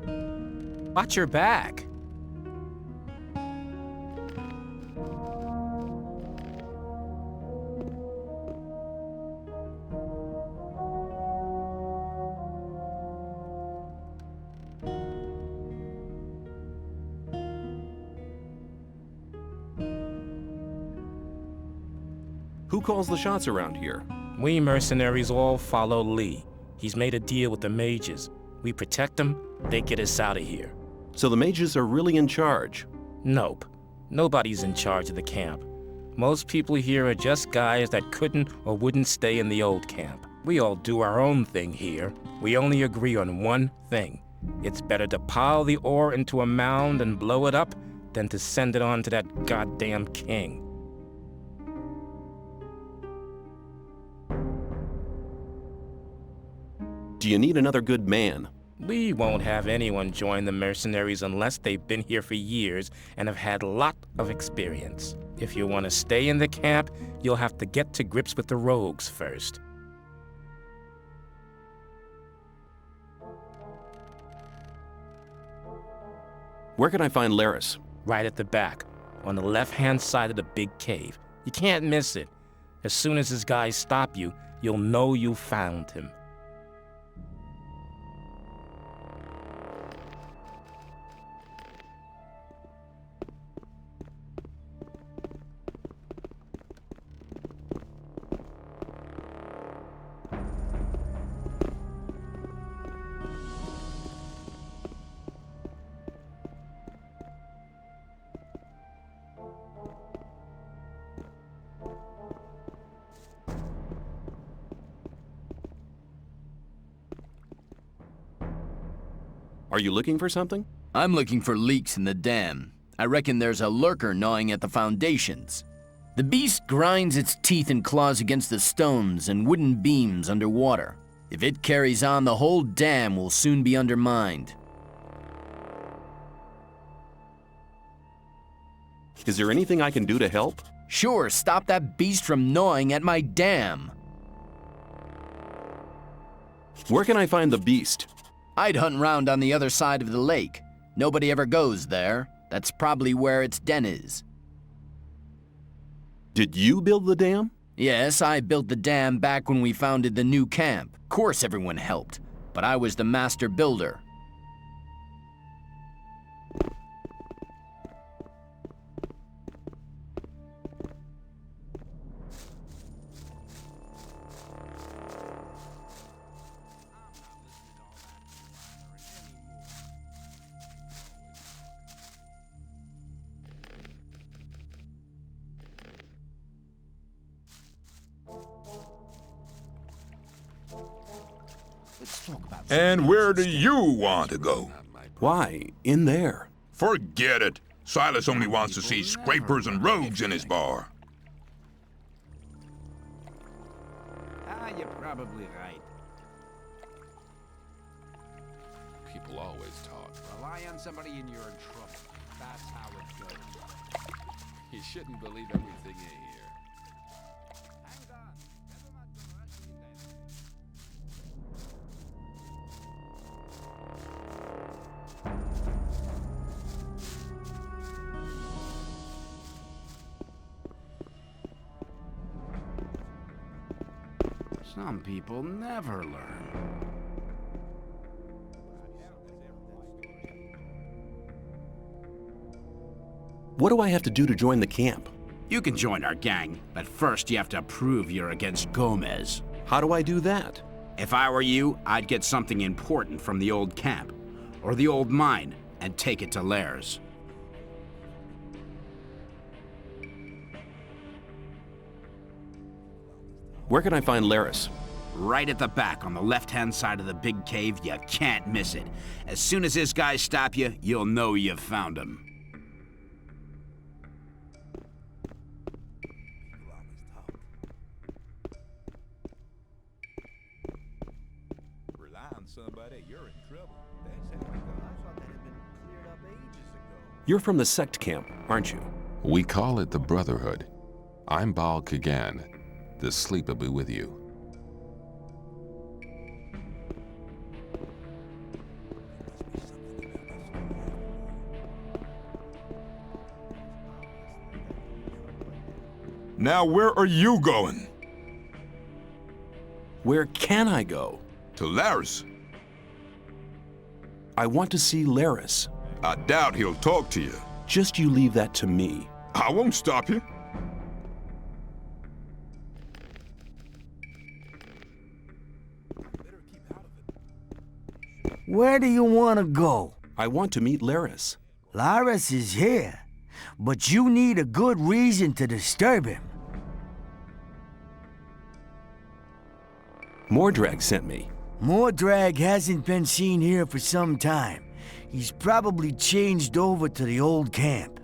Watch your back. Who calls the shots around here? We mercenaries all follow Lee. He's made a deal with the mages. We protect them, they get us out of here. So the mages are really in charge? Nope. Nobody's in charge of the camp. Most people here are just guys that couldn't or wouldn't stay in the old camp. We all do our own thing here. We only agree on one thing. It's better to pile the ore into a mound and blow it up than to send it on to that goddamn king. Do you need another good man? We won't have anyone join the mercenaries unless they've been here for years and have had a lot of experience. If you want to stay in the camp, you'll have to get to grips with the rogues first. Where can I find Laris? Right at the back, on the left-hand side of the big cave. You can't miss it. As soon as his guys stop you, you'll know you found him. Are you looking for something? I'm looking for leaks in the dam. I reckon there's a lurker gnawing at the foundations. The beast grinds its teeth and claws against the stones and wooden beams underwater. If it carries on, the whole dam will soon be undermined. Is there anything I can do to help? Sure, stop that beast from gnawing at my dam. Where can I find the beast? I'd hunt round on the other side of the lake. Nobody ever goes there. That's probably where its den is. Did you build the dam? Yes, I built the dam back when we founded the new camp. Of course everyone helped, but I was the master builder. And where do you want to go? Why, in there. Forget it. Silas only wants to see scrapers and rogues in his bar. You're probably right. People always talk. Rely on somebody and you're in trouble. That's how it goes. You shouldn't believe everything you hear. Hang on. Never mind the rest of the Some people never learn. What do I have to do to join the camp? You can join our gang, but first you have to prove you're against Gomez. How do I do that? If I were you, I'd get something important from the old camp, or the old mine, and take it to Lair's. Where can I find Laris? Right at the back, on the left-hand side of the big cave. You can't miss it. As soon as his guys stop you, you'll know you've found him. Rely on somebody, you're in trouble. I thought that had been cleared up ages ago. You're from the sect camp, aren't you? We call it the Brotherhood. I'm Baal Kagan. The sleep will be with you. Now where are you going? Where can I go? To Laris. I want to see Laris. I doubt he'll talk to you. Just you leave that to me. I won't stop you. Where do you want to go? I want to meet Laris. Laris is here, but you need a good reason to disturb him. Mordrag sent me. Mordrag hasn't been seen here for some time. He's probably changed over to the old camp.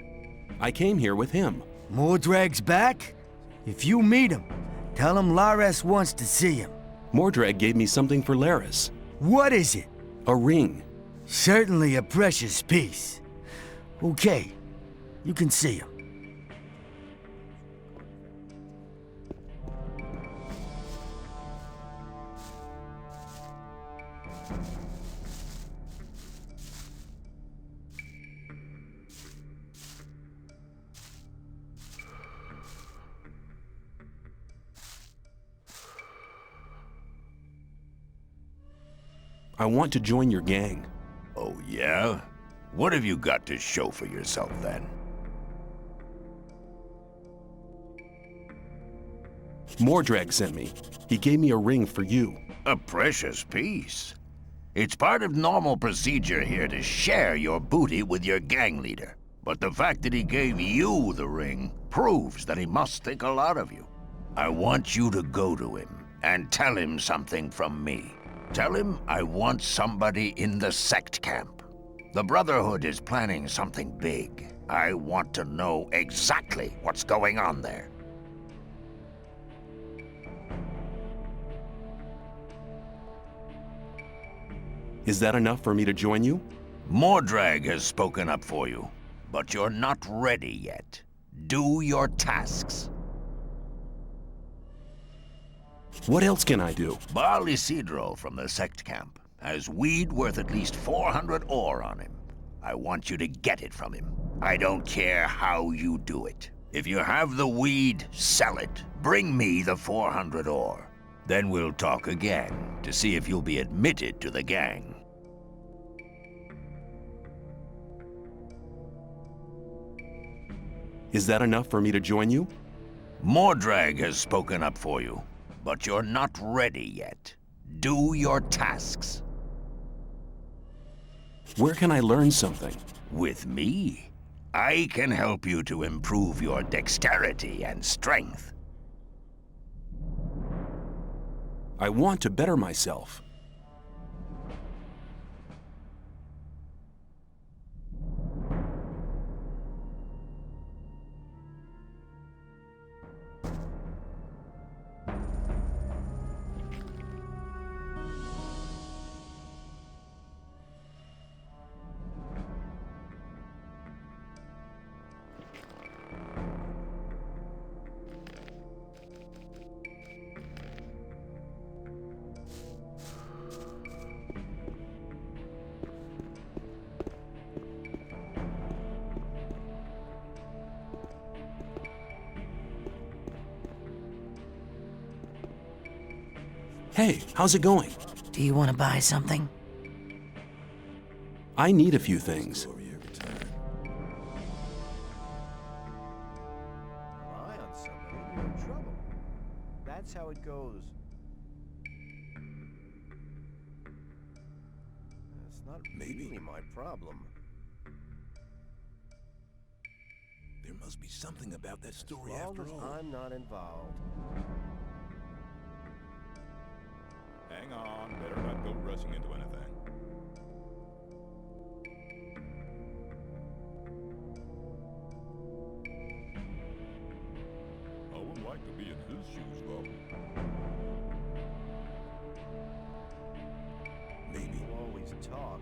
I came here with him. Mordrag's back? If you meet him, tell him Laris wants to see him. Mordrag gave me something for Laris. What is it? A ring. Certainly a precious piece. Okay, you can see him. I want to join your gang. Oh, yeah? What have you got to show for yourself, then? Mordrag sent me. He gave me a ring for you. A precious piece. It's part of normal procedure here to share your booty with your gang leader. But the fact that he gave you the ring proves that he must think a lot of you. I want you to go to him and tell him something from me. Tell him I want somebody in the sect camp. The Brotherhood is planning something big. I want to know exactly what's going on there. Is that enough for me to join you? Mordrag has spoken up for you, but you're not ready yet. Do your tasks. What else can I do? Baal Isidro from the sect camp has weed worth at least 400 ore on him. I want you to get it from him. I don't care how you do it. If you have the weed, sell it. Bring me the 400 ore. Then we'll talk again to see if you'll be admitted to the gang. Is that enough for me to join you? Mordrag has spoken up for you, but you're not ready yet. Do your tasks. Where can I learn something? With me. I can help you to improve your dexterity and strength. I want to better myself. Hey, how's it going? Do you want to buy something? I need a few things. Rely on somebody, you're in trouble. That's how it goes. That's not really my problem. There must be something about that story As long after as all. I'm not involved. Hang on, better not go rushing into anything. I wouldn't like to be in his shoes, though. Maybe. You always talk.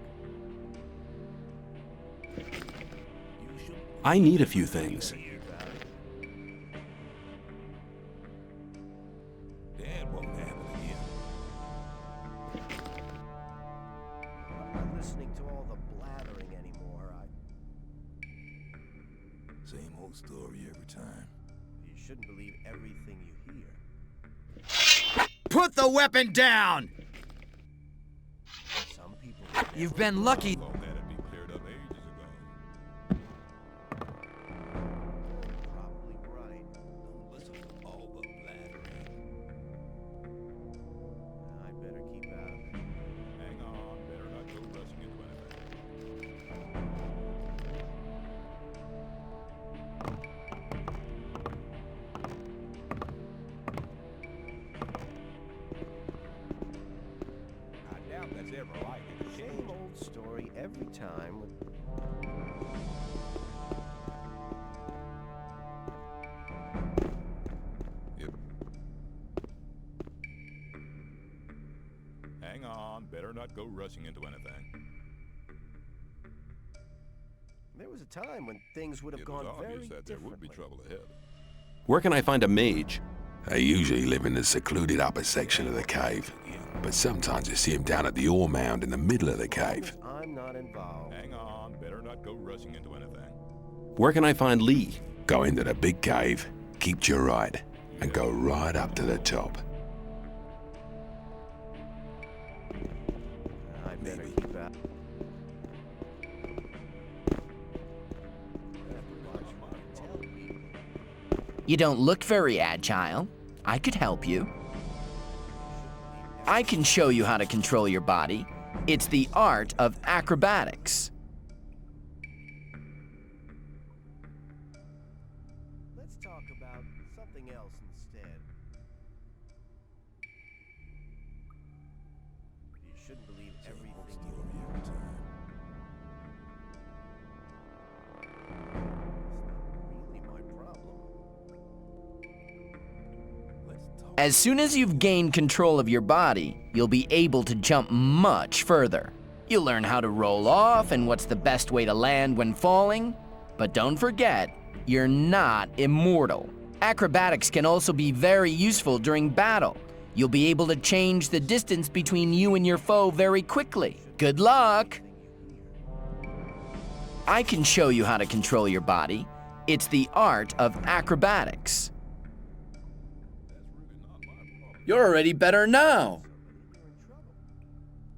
I need a few things. That won't happen again. I'm not listening to all the blathering anymore. Same old story every time. You shouldn't believe everything you hear. Put the weapon down! Some people. You've been lucky. Thought that'd be cleared up ages ago. Probably right. Don't listen to all the blathering. I better keep out of it. Hang on, better not go rushing into anything. I doubt that's ever like it. Same old story every time. Hang on, better better not go rushing into anything. There was a time when things would have gone very that there would be differently. trouble ahead. Where can I find a mage? They usually live in the secluded upper section of the cave, but sometimes you see them down at the ore mound in the middle of the cave. I'm not involved. Hang on, better not go rushing into anything. Where can I find Lee? Go into the big cave, keep to your right, and go right up to the top. I better keep out. You don't look very agile. I could help you. I can show you how to control your body. It's the art of acrobatics. Let's talk about something else instead. You shouldn't believe everything you hear. As soon as you've gained control of your body, you'll be able to jump much further. You'll learn how to roll off and what's the best way to land when falling. But don't forget, you're not immortal. Acrobatics can also be very useful during battle. You'll be able to change the distance between you and your foe very quickly. Good luck! I can show you how to control your body. It's the art of acrobatics. You're already better now.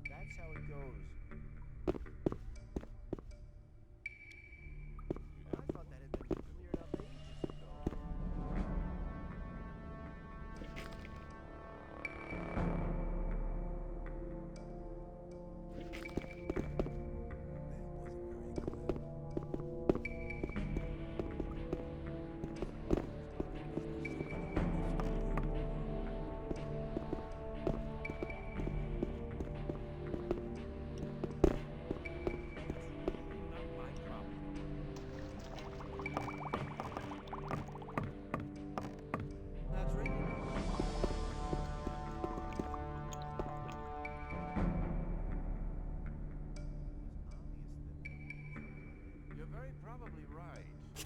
That's how it goes. I thought that had been cleared up ages ago.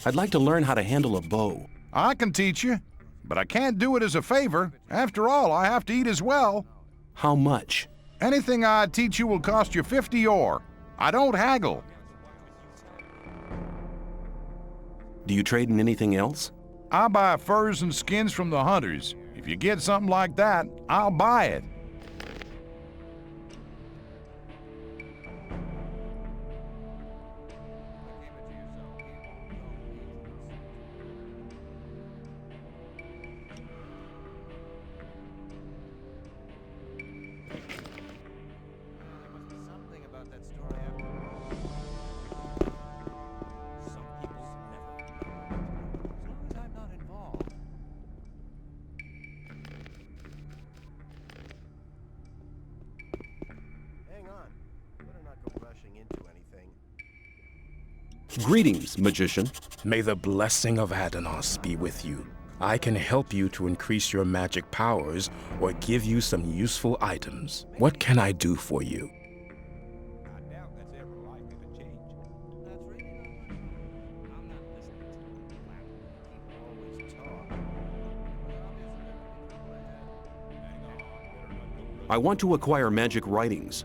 I'd like to learn how to handle a bow. I can teach you, but I can't do it as a favor. After all, I have to eat as well. How much? Anything I teach you will cost you 50 ore. I don't haggle. Do you trade in anything else? I buy furs and skins from the hunters. If you get something like that, I'll buy it. Greetings, magician. May the blessing of Adanos be with you. I can help you to increase your magic powers or give you some useful items. What can I do for you? I want to acquire magic writings.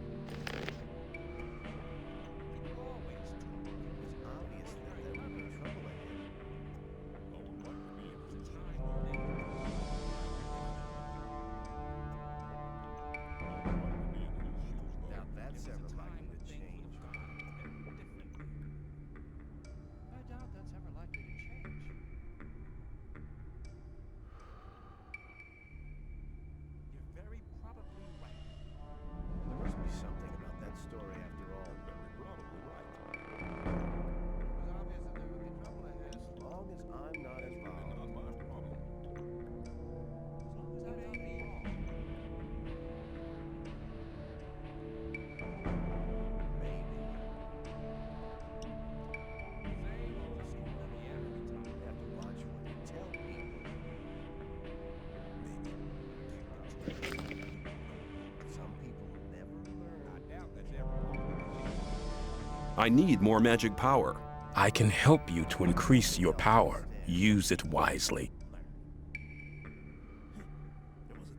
I need more magic power. I can help you to increase your power. Use it wisely.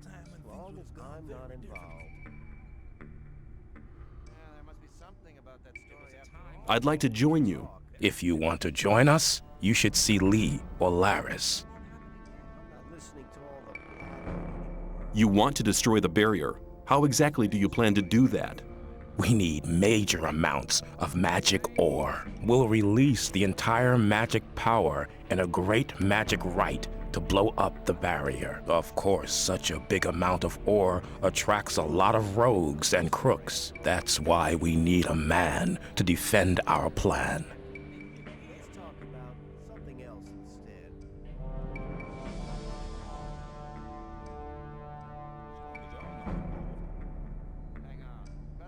As long as I'm not involved. There must be something about that story after all. I'd like to join you. If you want to join us, you should see Lee or Laris. Not listening to all the blabbering. You want to destroy the barrier. How exactly do you plan to do that? We need major amounts of magic ore. We'll release the entire magic power and a great magic rite to blow up the barrier. Of course, such a big amount of ore attracts a lot of rogues and crooks. That's why we need a man to defend our plan. Let's talk about something else instead.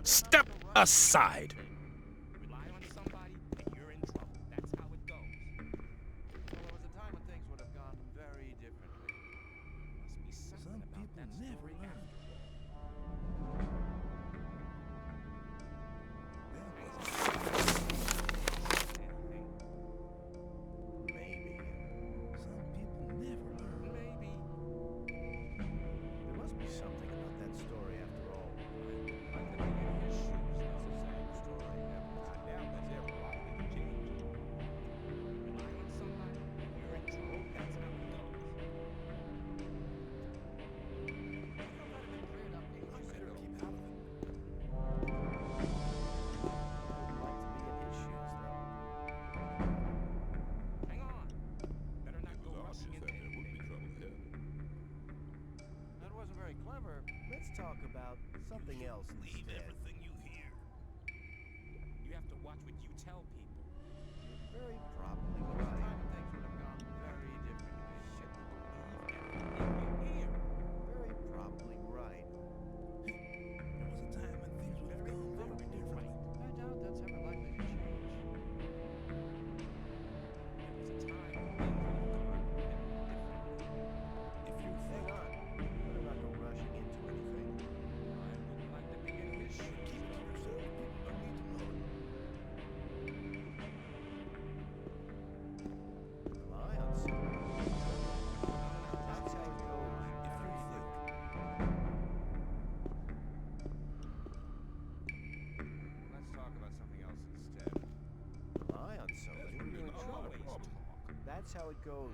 Step aside. There must be something about that story after all. That wasn't very clever. Let's talk about something else instead. everything you hear. You have to watch what you tell people. You're very probably right. Things would have gone very differently. Very probably right. There was a time when things would have gone very differently. I doubt that's ever likely to change. If you Hang on. Better not go rushing into anything. keep it to yourself, people don't need to know it. Rely on someone. That's how it goes. If you think Let's talk about something else instead. Rely on someone. You're in trouble. That's how it goes.